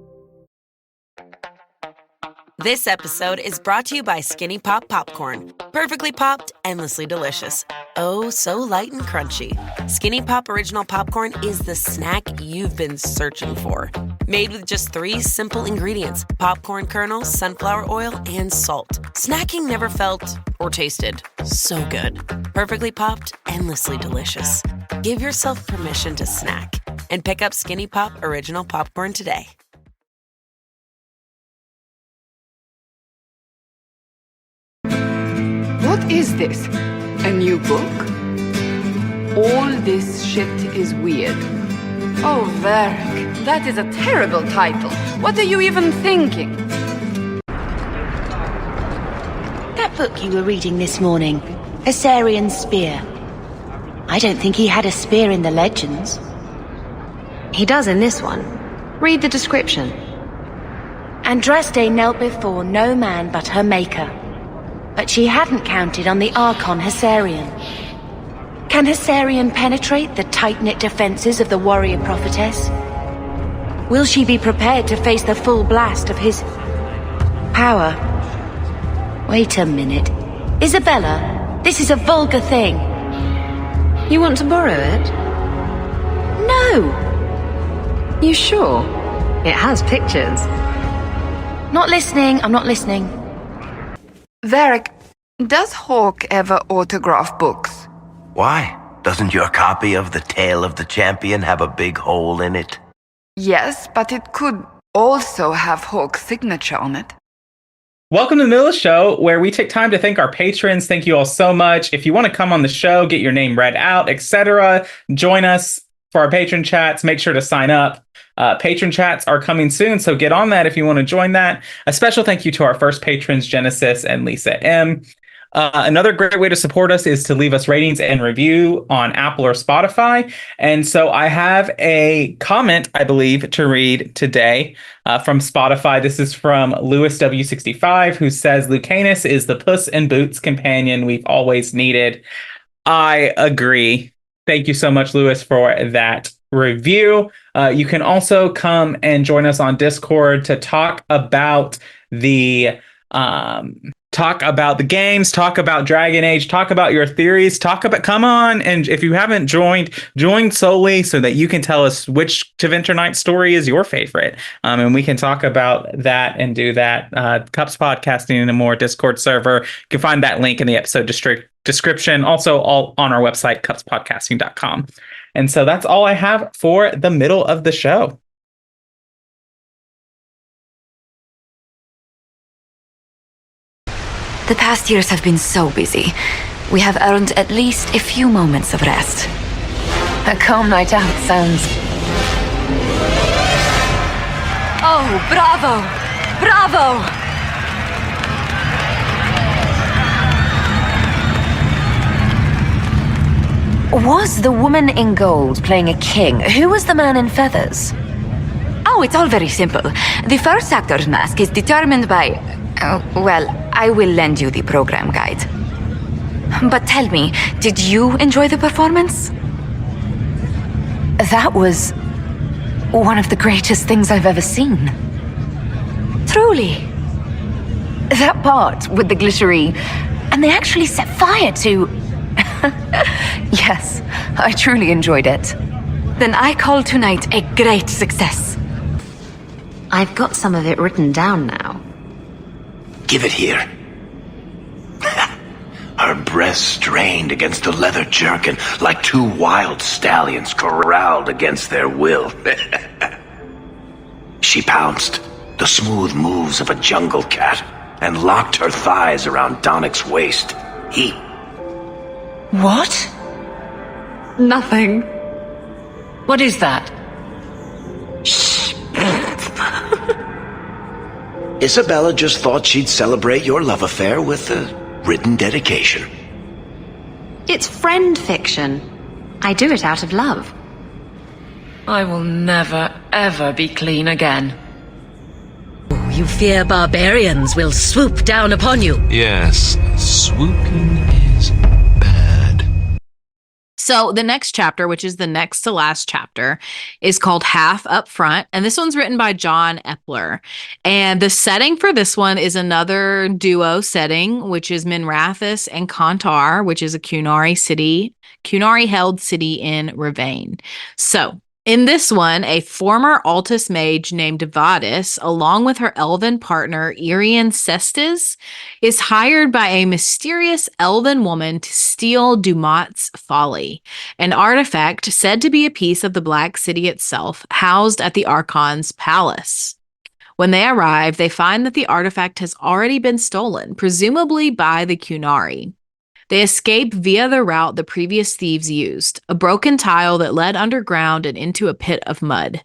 This episode is brought to you by Skinny Pop Popcorn. Perfectly popped, endlessly delicious. Oh, so light and crunchy. Skinny Pop Original Popcorn is the snack you've been searching for. Made with just 3 simple ingredients: popcorn kernels, sunflower oil, and salt. Snacking never felt or tasted so good. Perfectly popped, endlessly delicious. Give yourself permission to snack and pick up Skinny Pop Original Popcorn today. What is this? A new book? All this shit is weird. Oh, Verk, that is a terrible title. What are you even thinking? That book you were reading this morning, Assyrian Spear. I don't think he had a spear in the legends. He does in this one. Read the description. Andraste knelt before no man but her maker. But she hadn't counted on the Archon Hessarian. Can Hessarian penetrate the tight-knit defenses of the warrior prophetess? Will she be prepared to face the full blast of his power? Wait a minute. Isabella, this is a vulgar thing. You want to borrow it? No! You sure? It has pictures. Not listening, I'm not listening. Varric, does Hawk ever autograph books? Why? Doesn't your copy of The Tale of the Champion have a big hole in it? Yes, but it could also have Hawk's signature on it. Welcome to the middle of the show, where we take time to thank our patrons. Thank you all so much. If you want to come on the show, get your name read out, etc., join us for our patron chats. Make sure to sign up. Patron chats are coming soon, so get on that if you want to join that. A special thank you to our first patrons, Genesis and Lisa M. Another great way to support us is to leave us ratings and review on Apple or Spotify. And so I have a comment, I believe, to read today from Spotify. This is from Lewis W65, who says, Lucanus is the Puss in Boots companion we've always needed. I agree. Thank you so much, Lewis, for that review. You can also come and join us on Discord to talk about the games, talk about Dragon Age, talk about your theories, come on, and if you haven't joined, join solely so that you can tell us which Tevinter Nights story is your favorite, and we can talk about that and do that. Cups Podcasting and more Discord server. You can find that link in the episode description, also all on our website, cupspodcasting.com. And so that's all I have for the middle of the show. The past years have been so busy. We have earned at least a few moments of rest. A calm night out sounds... Oh, bravo! Bravo! Was the woman in gold playing a king? Who was the man in feathers? Oh, it's all very simple. The first actor's mask is determined by... well, I will lend you the program guide. But tell me, did you enjoy the performance? That was one of the greatest things I've ever seen. Truly. That part with the glittery, and they actually set fire to... Yes, I truly enjoyed it. Then I call tonight a great success. I've got some of it written down now. Give it here. Her breasts strained against a leather jerkin like 2 wild stallions corralled against their will. She pounced, the smooth moves of a jungle cat, and locked her thighs around Donnick's waist. He... What? Nothing. What is that? Shh. Isabella just thought she'd celebrate your love affair with a written dedication. It's friend fiction. I do it out of love. I will never, ever be clean again. You fear barbarians will swoop down upon you. Yes, swooping is bad. So the next chapter, which is the next to last chapter, is called Half Up Front. And this one's written by John Epler. And the setting for this one is another duo setting, which is Minrathous and Kontar, which is a Qunari-held city in Ravane. So in this one, a former Altus mage named Vadis, along with her elven partner, Irian Cestes, is hired by a mysterious elven woman to steal Dumat's Folly, an artifact said to be a piece of the Black City itself, housed at the Archon's palace. When they arrive, they find that the artifact has already been stolen, presumably by the Qunari. They escape via the route the previous thieves used, a broken tile that led underground and into a pit of mud.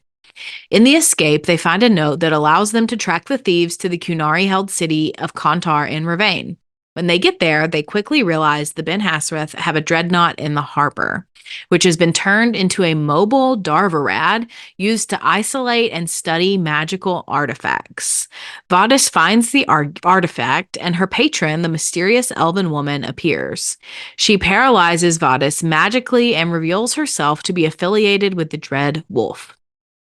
In the escape, they find a note that allows them to track the thieves to the Qunari-held city of Kontar in Ravane. When they get there, they quickly realize the Ben Hassrath have a dreadnought in the harbor, which has been turned into a mobile Darvarad used to isolate and study magical artifacts. Vadis finds the artifact, and her patron, the mysterious elven woman, appears. She paralyzes Vadis magically and reveals herself to be affiliated with the Dread Wolf.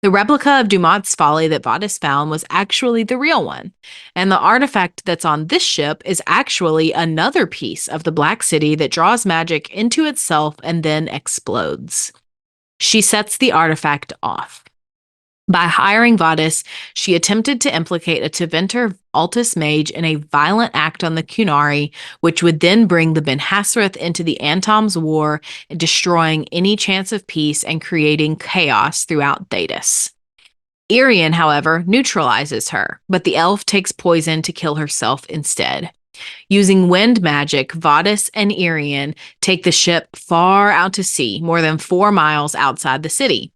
The replica of Dumat's Folly that Vadis found was actually the real one, and the artifact that's on this ship is actually another piece of the Black City that draws magic into itself and then explodes. She sets the artifact off. By hiring Vadis, she attempted to implicate a Tevinter Altus mage in a violent act on the Qunari, which would then bring the Ben Hassrath into the Antom's War, destroying any chance of peace and creating chaos throughout Thedas. Irian, however, neutralizes her, but the elf takes poison to kill herself instead. Using wind magic, Vadis and Irian take the ship far out to sea, more than 4 miles outside the city.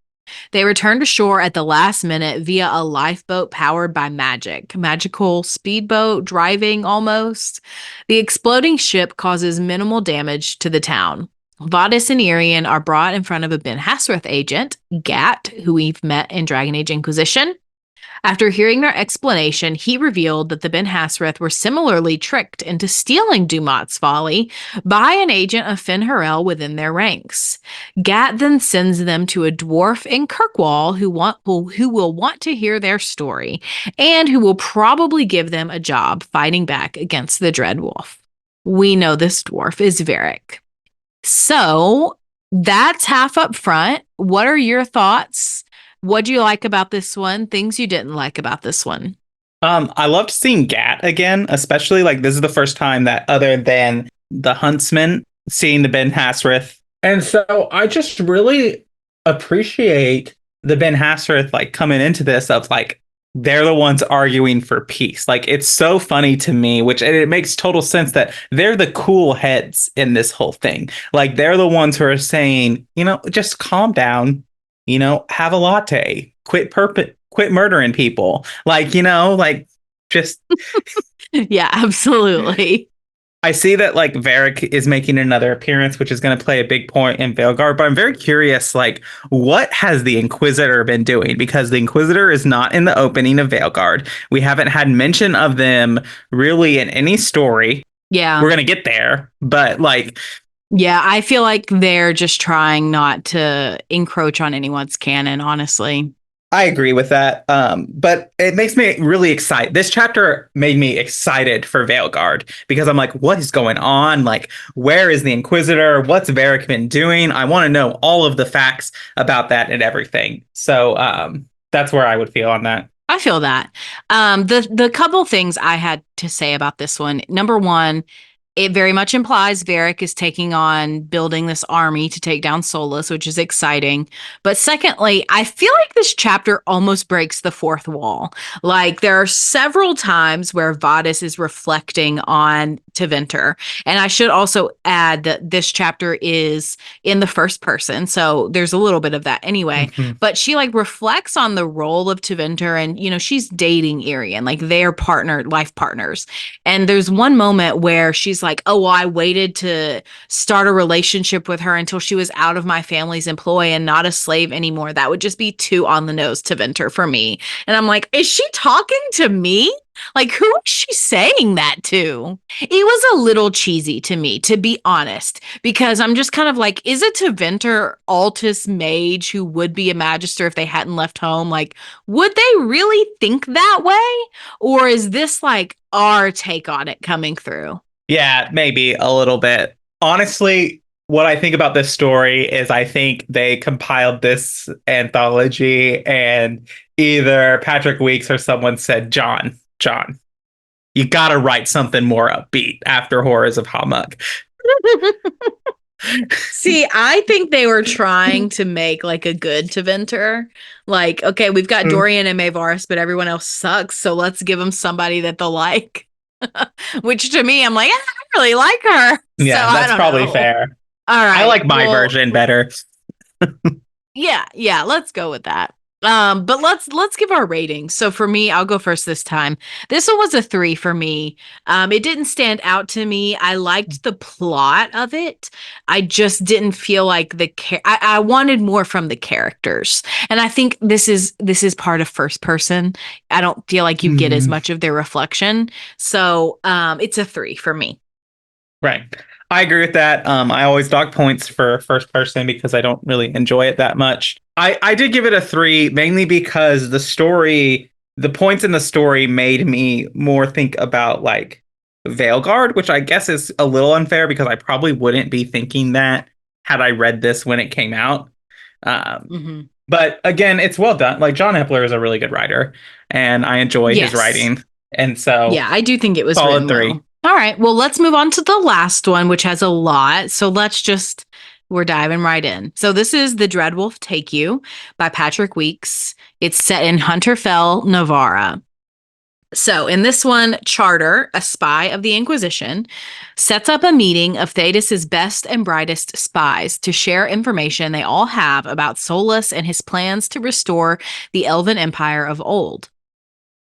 They return to shore at the last minute via a lifeboat powered by magical speedboat driving almost. The exploding ship causes minimal damage to the town. Vadis and Irian are brought in front of a Ben Hassrath agent, Gat, who we've met in Dragon Age Inquisition. After hearing their explanation, he revealed that the Ben Hassrath were similarly tricked into stealing Dumat's Folly by an agent of Finn Harel within their ranks. Gat then sends them to a dwarf in Kirkwall who will want to hear their story, and who will probably give them a job fighting back against the Dread Wolf. We know this dwarf is Varric. So that's Half Up Front. What are your thoughts? What do you like about this one? Things you didn't like about this one? I loved seeing Gat again, especially like this is the first time that other than the Huntsman, seeing the Ben Hassrath. And so I just really appreciate the Ben Hassrath like coming into this of like, they're the ones arguing for peace. Like, it's so funny to me, which it makes total sense that they're the cool heads in this whole thing. Like, they're the ones who are saying, just calm down. Have a latte, quit murdering people. Just. Yeah, absolutely. I see that Varric is making another appearance, which is going to play a big point in Veilguard, but I'm very curious, what has the Inquisitor been doing? Because the Inquisitor is not in the opening of Veilguard. We haven't had mention of them really in any story. Yeah. We're going to get there, but yeah, I feel like they're just trying not to encroach on anyone's canon, honestly. I agree with that. But it makes me really excited. This chapter made me excited for Veilguard because I'm like, what is going on? Where is the Inquisitor? What's Varric been doing? I want to know all of the facts about that and everything. So that's where I would feel on that. I feel that. The couple things I had to say about this one. Number one, it very much implies Varric is taking on building this army to take down Solus, which is exciting. But secondly, I feel like this chapter almost breaks the fourth wall. There are several times where Vadis is reflecting on Tevinter. And I should also add that this chapter is in the first person. So there's a little bit of that anyway. Mm-hmm. But she reflects on the role of Tevinter, and, she's dating Irian, they're life partners. And there's one moment where she's oh, well, I waited to start a relationship with her until she was out of my family's employ and not a slave anymore. That would just be too on the nose Tevinter for me. And I'm like, is she talking to me? Like, who is she saying that to? It was a little cheesy to me, to be honest, because I'm just kind of like, is it Tevinter Altus Mage who would be a Magister if they hadn't left home? Like, would they really think that way? Or is this like our take on it coming through? Yeah, maybe a little bit. Honestly, what I think about this story is I think they compiled this anthology and either Patrick Weeks or someone said, John, you gotta write something more upbeat after Horrors of Hamuk. See, I think they were trying to make like a good Tevinter. Like, okay, we've got Dorian and Maevaris, but everyone else sucks, so let's give them somebody that they'll like. Which to me, I'm like, I really like her. Yeah, so that's probably fair. All right. I like my version better. Yeah, let's go with that. But let's give our ratings. So for me, I'll go first this time. This one was a 3 for me. It didn't stand out to me. I liked the plot of it. I just didn't feel like I wanted more from the characters. And I think this is part of first person. I don't feel like you get as much of their reflection. So it's a 3 for me. Right. I agree with that. I always dock points for first person because I don't really enjoy it that much. I did give it a 3, mainly because the points in the story made me more think about like Veilguard, which I guess is a little unfair because I probably wouldn't be thinking that had I read this when it came out. But again, it's well done. Like John Epler is a really good writer and I enjoy his writing. And so yeah, I do think it was solid 3. Well. All right, well, let's move on to the last one, which has a lot. So we're diving right in. So this is The Dreadwolf Take You by Patrick Weeks. It's set in Hunterfell, Navarra. So in this one, Charter, a spy of the Inquisition, sets up a meeting of Thadis's best and brightest spies to share information they all have about Solus and his plans to restore the Elven Empire of old.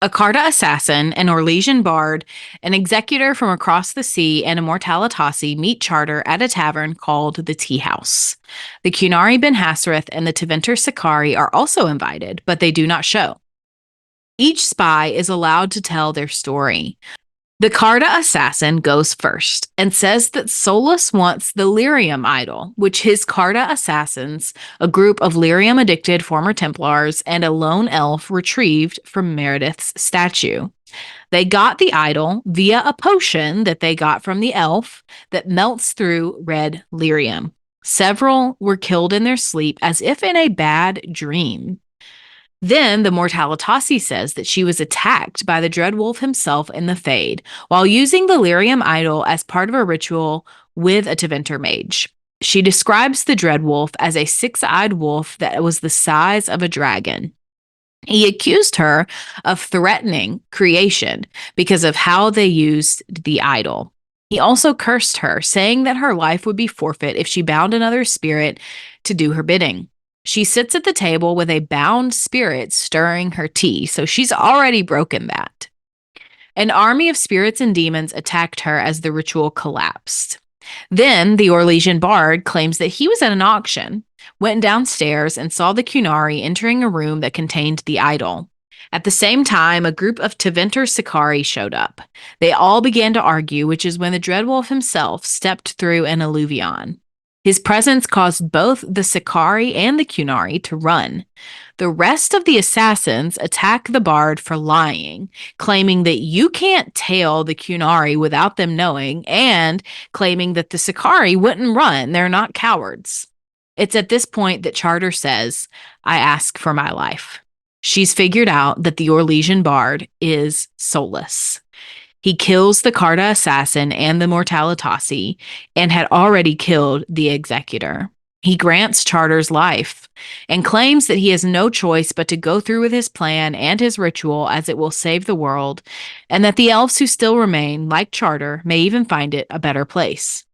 A Carta assassin, an Orlesian bard, an executor from across the sea, and a Mortalitasi meet Charter at a tavern called the Tea House. The Cunari Ben Hassareth and the Tevinter Sicarii are also invited, but they do not show. Each spy is allowed to tell their story. The Carta assassin goes first and says that Solus wants the Lyrium idol, which his Carta assassins, a group of Lyrium-addicted former Templars, and a lone elf retrieved from Meredith's statue. They got the idol via a potion that they got from the elf that melts through red lyrium. Several were killed in their sleep as if in a bad dream. Then the Mortalitasi says that she was attacked by the Dreadwolf himself in the Fade while using the Lyrium idol as part of a ritual with a Tevinter mage. She describes the Dreadwolf as a 6-eyed wolf that was the size of a dragon. He accused her of threatening creation because of how they used the idol. He also cursed her, saying that her life would be forfeit if she bound another spirit to do her bidding. She sits at the table with a bound spirit stirring her tea, so she's already broken that. An army of spirits and demons attacked her as the ritual collapsed. Then the Orlesian bard claims that he was at an auction, went downstairs, and saw the Cunari entering a room that contained the idol. At the same time, a group of Tevinter Sicarii showed up. They all began to argue, which is when the Dreadwolf himself stepped through an alluvion. His presence caused both the Sicarii and the Cunari to run. The rest of the assassins attack the bard for lying, claiming that you can't tail the Cunari without them knowing, and claiming that the Sicarii wouldn't run. They're not cowards. It's at this point that Charter says, "I ask for my life." She's figured out that the Orlesian bard is Solus. He kills the Carta assassin and the Mortalitasi and had already killed the executor. He grants Charter's life and claims that he has no choice but to go through with his plan and his ritual as it will save the world, and that the elves who still remain, like Charter, may even find it a better place.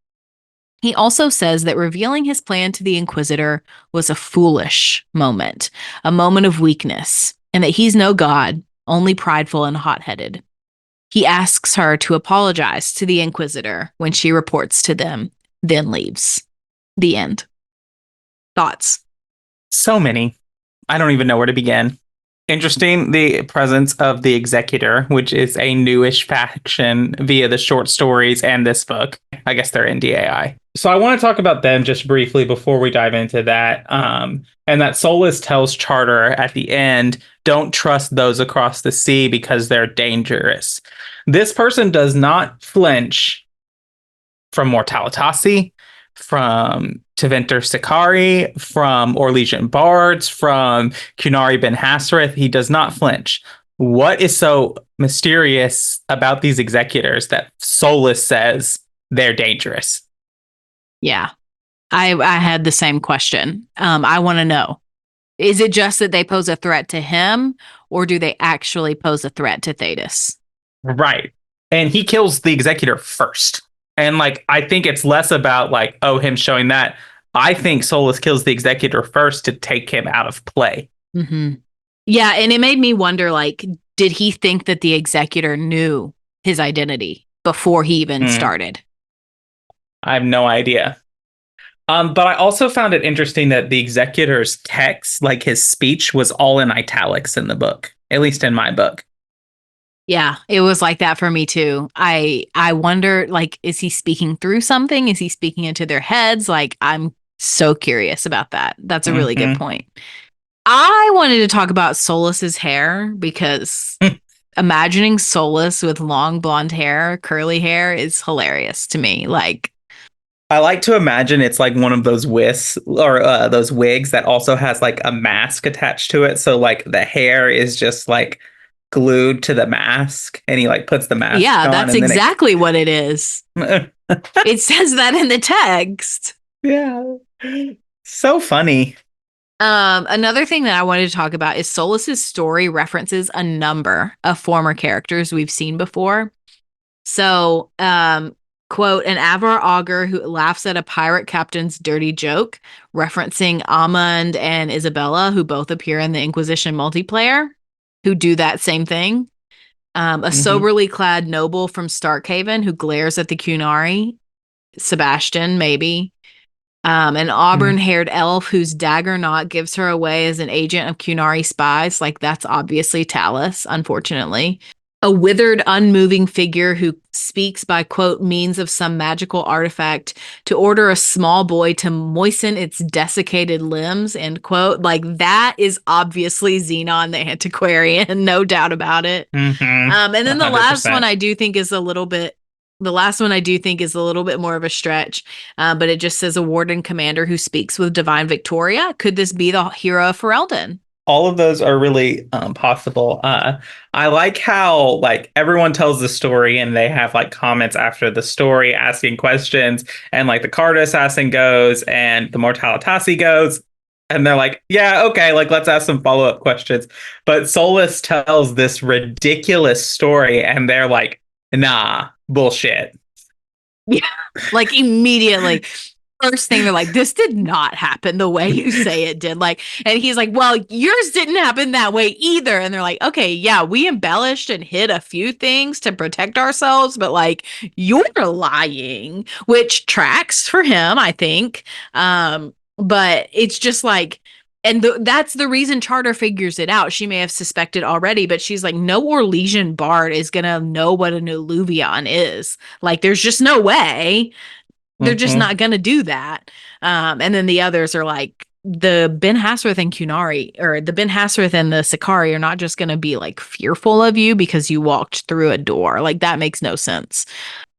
He also says that revealing his plan to the Inquisitor was a foolish moment, a moment of weakness, and that he's no god, only prideful and hot-headed. He asks her to apologize to the Inquisitor when she reports to them, then leaves. The end. Thoughts? So many. I don't even know where to begin. interesting, the presence of the Executor, which is a newish faction via the short stories and this book. I guess they're NDAI. So I want to talk about them just briefly before we dive into that. And that Solus tells Charter at the end, don't trust those across the sea because they're dangerous. This person does not flinch from Mortalitasi, from Tevinter Sikari, from Orlesian Bards, from Kunari Ben Hasrith. He does not flinch. What is so mysterious about these Executors that Solus says they're dangerous? Yeah, I had the same question. I want to know, is it just that they pose a threat to him, or do they actually pose a threat to Thetis? Right. And he kills the Executor first. And like, I think it's less about like, oh, him showing that. I think Solus kills the Executor first to take him out of play. Mm-hmm. Yeah, and it made me wonder, like, did he think that the Executor knew his identity before he even started? I have no idea. But I also found it interesting that the Executor's text, like his speech, was all in italics in the book, at least in my book. Yeah, it was like that for me too. I wonder, like, is he speaking through something? Is he speaking into their heads? Like, I'm so curious about that. That's a really good point. I wanted to talk about Solus's hair because imagining Solus with long blonde hair, curly hair is hilarious to me. Like, I like to imagine it's like one of those wisps or those wigs that also has like a mask attached to it. So like the hair is just like glued to the mask and he like puts the mask on. That's exactly what it is. It says that in the text. Yeah. So funny. Another thing that I wanted to talk about is Solus's story references a number of former characters we've seen before. So, quote, an Avar augur who laughs at a pirate captain's dirty joke, referencing Amund and Isabella, who both appear in the Inquisition multiplayer, who do that same thing. A soberly clad noble from Starkhaven who glares at the Kunari, Sebastian, maybe. An auburn-haired elf whose dagger knot gives her away as an agent of Kunari spies. Like, that's obviously Talus, unfortunately. A withered, unmoving figure who speaks by, quote, means of some magical artifact to order a small boy to moisten its desiccated limbs, end quote. Like, that is obviously Xenon the Antiquarian, no doubt about it. And then the 100%. last one I do think is a little bit more of a stretch, but it just says a warden commander who speaks with divine Victoria. Could this be the hero of Ferelden? All of those are really possible. I like how like everyone tells the story and they have like comments after the story asking questions, and like the Carta assassin goes and the Mortalitasi goes, and they're like, yeah, okay, like let's ask some follow-up questions. But Solus tells this ridiculous story and they're like, nah, bullshit. Yeah, like immediately. First thing, they're like, this did not happen the way you say it did. Like, and he's like, well, yours didn't happen that way either. And they're like, okay, yeah, we embellished and hid a few things to protect ourselves, but like, you're lying, which tracks for him, I think. But it's just like, and that's the reason Charter figures it out. She may have suspected already, but she's like, no Orlesian bard is going to know what an alluvion is. Like, there's just no way. They're just not going to do that. And then the others are like, the Ben Hasrith and Kunari, or the Ben Hasrith and the Sikari are not just going to be like fearful of you because you walked through a door. Like, that makes no sense.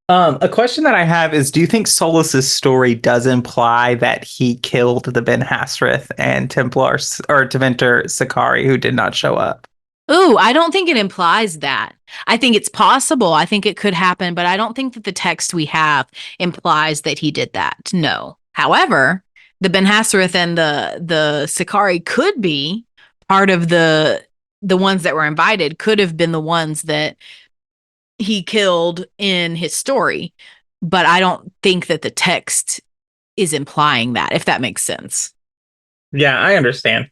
A question that I have is, do you think Solus's story does imply that he killed the Ben Hasrith and Templars or Tevinter Sikari who did not show up? Ooh, I don't think it implies that. I think it's possible. I think it could happen, but I don't think that the text we have implies that he did that. No. However, the Ben Hasrith and the Sikari could be part of the ones that were invited, could have been the ones that he killed in his story. But I don't think that the text is implying that, if that makes sense. Yeah, I understand.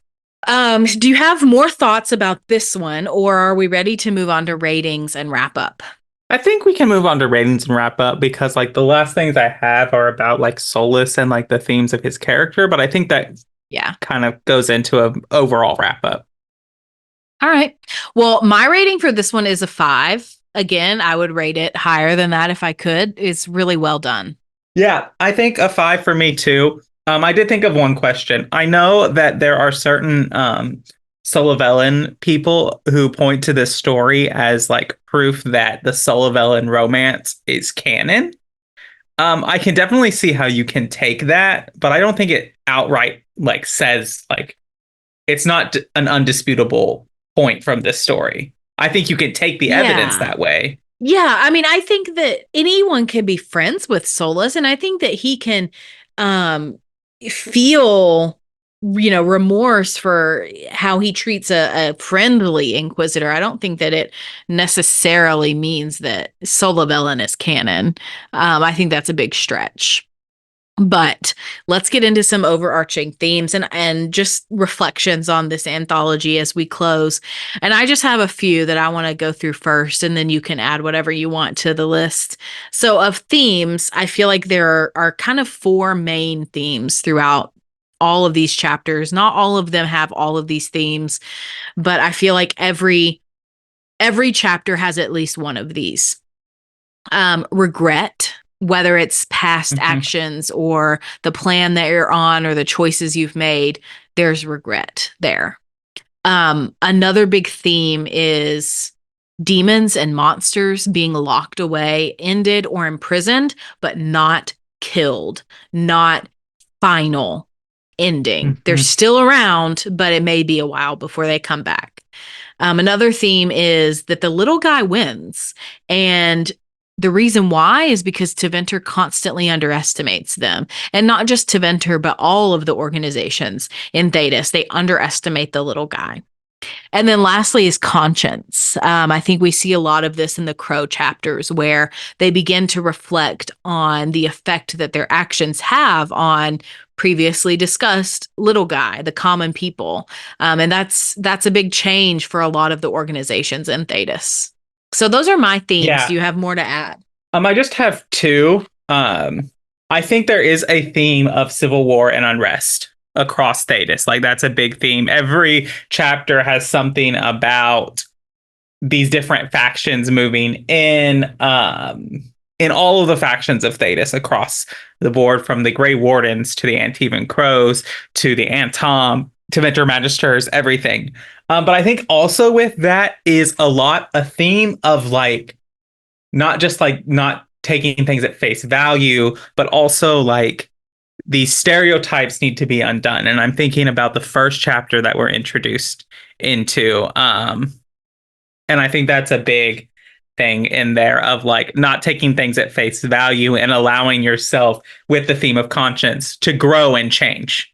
Do you have more thoughts about this one, or are we ready to move on to ratings and wrap up? I think we can move on to ratings and wrap up, because like the last things I have are about like Solus and like the themes of his character, but I think that kind of goes into an overall wrap up. All right. Well, my rating for this one is a 5. Again, I would rate it higher than that if I could. It's really well done. Yeah, I think a 5 for me too. I did think of one question. I know that there are certain Sullivan people who point to this story as like proof that the Sullivan romance is canon. I can definitely see how you can take that, but I don't think it outright like says like it's not an undisputable point from this story. I think you can take the evidence that way. Yeah, I mean, I think that anyone can be friends with Solus, and I think that he can feel, remorse for how he treats a friendly Inquisitor. I don't think that it necessarily means that Solavellan is canon. I think that's a big stretch. But let's get into some overarching themes and just reflections on this anthology as we close. And I just have a few that I want to go through first, and then you can add whatever you want to the list. So of themes, I feel like there are kind of 4 main themes throughout all of these chapters. Not all of them have all of these themes, but I feel like every chapter has at least one of these. Regret, whether it's past actions or the plan that you're on or the choices you've made, there's regret there. Another big theme is demons and monsters being locked away, ended, or imprisoned, but not killed, not final ending. They're still around, but it may be a while before they come back. Another theme is that the little guy wins, and the reason why is because Tevinter constantly underestimates them. And not just Tevinter, but all of the organizations in Thedas. They underestimate the little guy. And then lastly is conscience. I think we see a lot of this in the Crow chapters where they begin to reflect on the effect that their actions have on previously discussed little guy, the common people. And that's a big change for a lot of the organizations in Thedas. So those are my themes. Yeah. Do you have more to add? I just have 2. I think there is a theme of civil war and unrest across Thedas. Like that's a big theme. Every chapter has something about these different factions moving in all of the factions of Thedas across the board, from the Grey Wardens to the Antivan Crows to the Antom, Tevinter Magisters, everything. But I think also with that is a theme of like, not just like not taking things at face value, but also like these stereotypes need to be undone. And I'm thinking about the first chapter that we're introduced into. And I think that's a big thing in there of like not taking things at face value and allowing yourself with the theme of conscience to grow and change.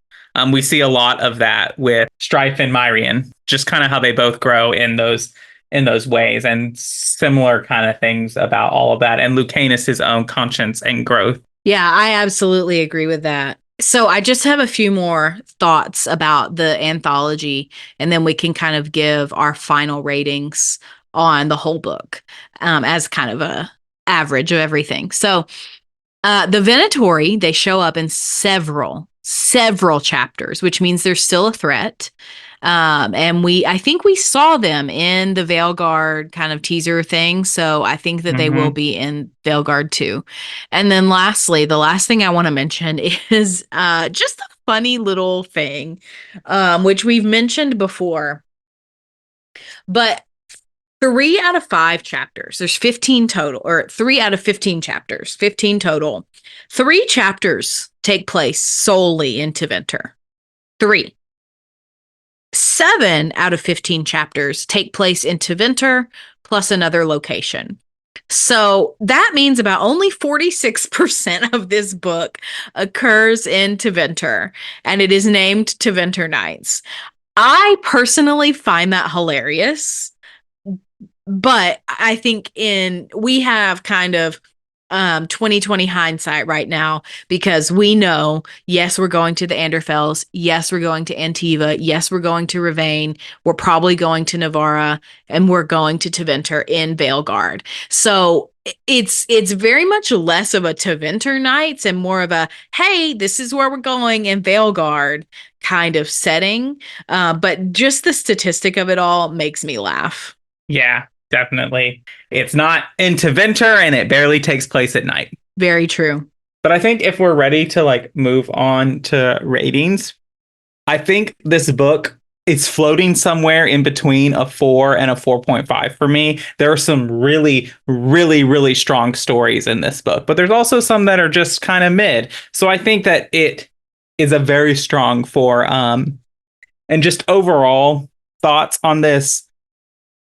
We see a lot of that with Strife and Myrian, just kind of how they both grow in those ways, and similar kind of things about all of that. And Lucanus' own conscience and growth. Yeah, I absolutely agree with that. So I just have a few more thoughts about the anthology, and then we can kind of give our final ratings on the whole book as kind of a average of everything. So the Venatori, they show up in several chapters, which means there's still a threat. And I think we saw them in the Veilguard kind of teaser thing. So I think that they will be in Veilguard too. And then lastly, the last thing I want to mention is just a funny little thing, which we've mentioned before. But 3 out of 5 chapters, there's 15 total, or 3 out of 15 chapters, 15 total. 3 chapters take place solely in Tevinter. 3. 7 out of 15 chapters take place in Tevinter plus another location. So that means about only 46% of this book occurs in Tevinter, and it is named Tevinter Nights. I personally find that hilarious, but I think we have kind of 2020 hindsight right now, because we know, yes, we're going to the Anderfells. Yes, we're going to Antiva. Yes, we're going to Ravain. We're probably going to Navarra, and we're going to Tevinter in Veilguard. So it's very much less of a Tevinter Nights and more of a, hey, this is where we're going in Veilguard kind of setting. But just the statistic of it all makes me laugh. Yeah. Definitely. It's not in Tevinter, and it barely takes place at night. Very true. But I think if we're ready to like move on to ratings, I think this book is floating somewhere in between a 4 and a 4.5 for me. There are some really, really, really strong stories in this book, but there's also some that are just kind of mid. So I think that it is a very strong 4. And just overall thoughts on this.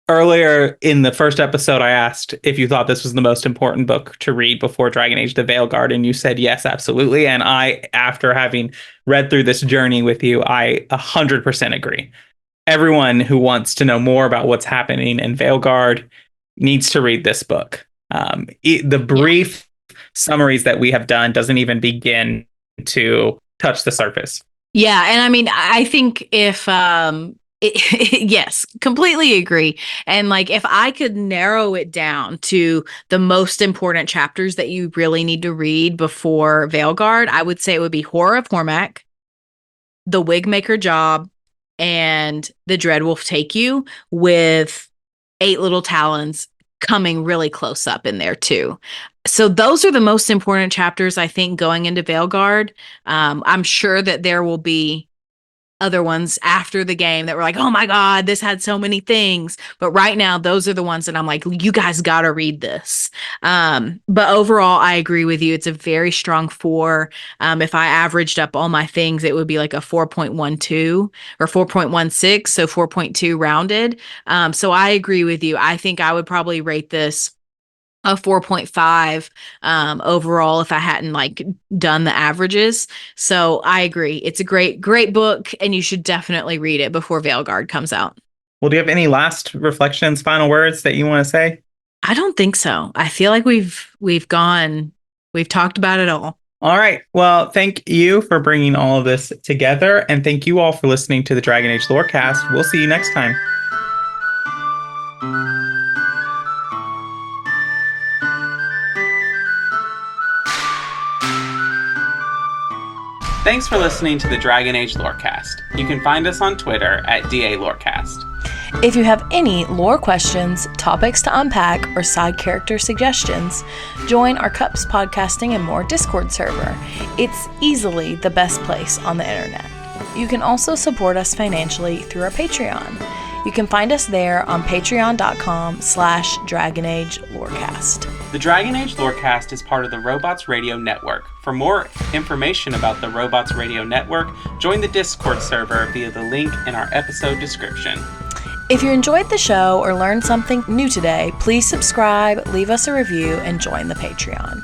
Earlier in the first episode, I asked if you thought this was the most important book to read before Dragon Age: The Veilguard, and you said yes, absolutely. And I, after having read through this journey with you, I 100% agree. Everyone who wants to know more about what's happening in Veilguard needs to read this book. The brief summaries that we have done doesn't even begin to touch the surface. Yeah, and I mean, I think if... yes, completely agree. And like, if I could narrow it down to the most important chapters that you really need to read before Veilguard, I would say it would be Horror of Hormak, The Wigmaker Job, and The Dreadwolf Take You, with 8 Little Talons coming really close up in there too. So those are the most important chapters, I think, going into Veilguard. I'm sure that there will be other ones after the game that were like, oh my God, this had so many things. But right now, those are the ones that I'm like, you guys got to read this. But overall, I agree with you. It's a very strong 4. If I averaged up all my things, it would be like a 4.12 or 4.16. So 4.2 rounded. So I agree with you. I think I would probably rate this a 4.5 overall if I hadn't like done the averages. So I agree. It's a great book, and you should definitely read it before Veilguard comes out. Well, do you have any last reflections, final words that you want to say? I don't think so. I feel like we've talked about it all. All right. Well, thank you for bringing all of this together, and thank you all for listening to the Dragon Age Lorecast. We'll see you next time. Thanks for listening to the Dragon Age Lorecast. You can find us on Twitter at DALorecast. If you have any lore questions, topics to unpack, or side character suggestions, join our Cups Podcasting and More Discord server. It's easily the best place on the internet. You can also support us financially through our Patreon. You can find us there on patreon.com/DragonAgeLorecast. The Dragon Age Lorecast is part of the Robots Radio Network. For more information about the Robots Radio Network, join the Discord server via the link in our episode description. If you enjoyed the show or learned something new today, please subscribe, leave us a review, and join the Patreon.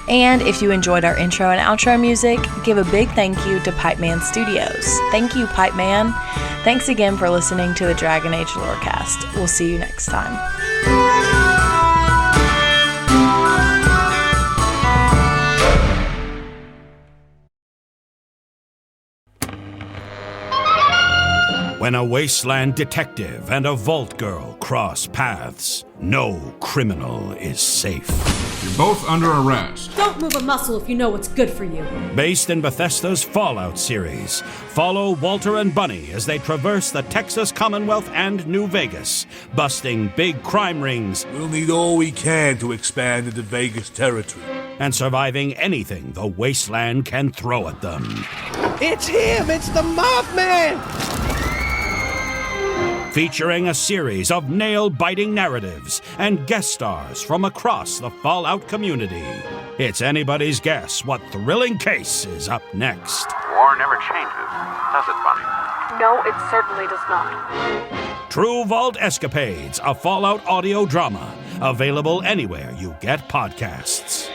And if you enjoyed our intro and outro music, give a big thank you to Pipeman Studios. Thank you, Pipeman. Thanks again for listening to the Dragon Age Lorecast. We'll see you next time. When a wasteland detective and a vault girl cross paths, no criminal is safe. You're both under arrest. Don't move a muscle if you know what's good for you. Based in Bethesda's Fallout series, follow Walter and Bunny as they traverse the Texas Commonwealth and New Vegas, busting big crime rings. We'll need all we can to expand into Vegas territory. And surviving anything the wasteland can throw at them. It's him! It's the Mothman! Featuring a series of nail-biting narratives and guest stars from across the Fallout community. It's anybody's guess what thrilling case is up next. War never changes, does it, Bunny? No, it certainly does not. True Vault Escapades, a Fallout audio drama. Available anywhere you get podcasts.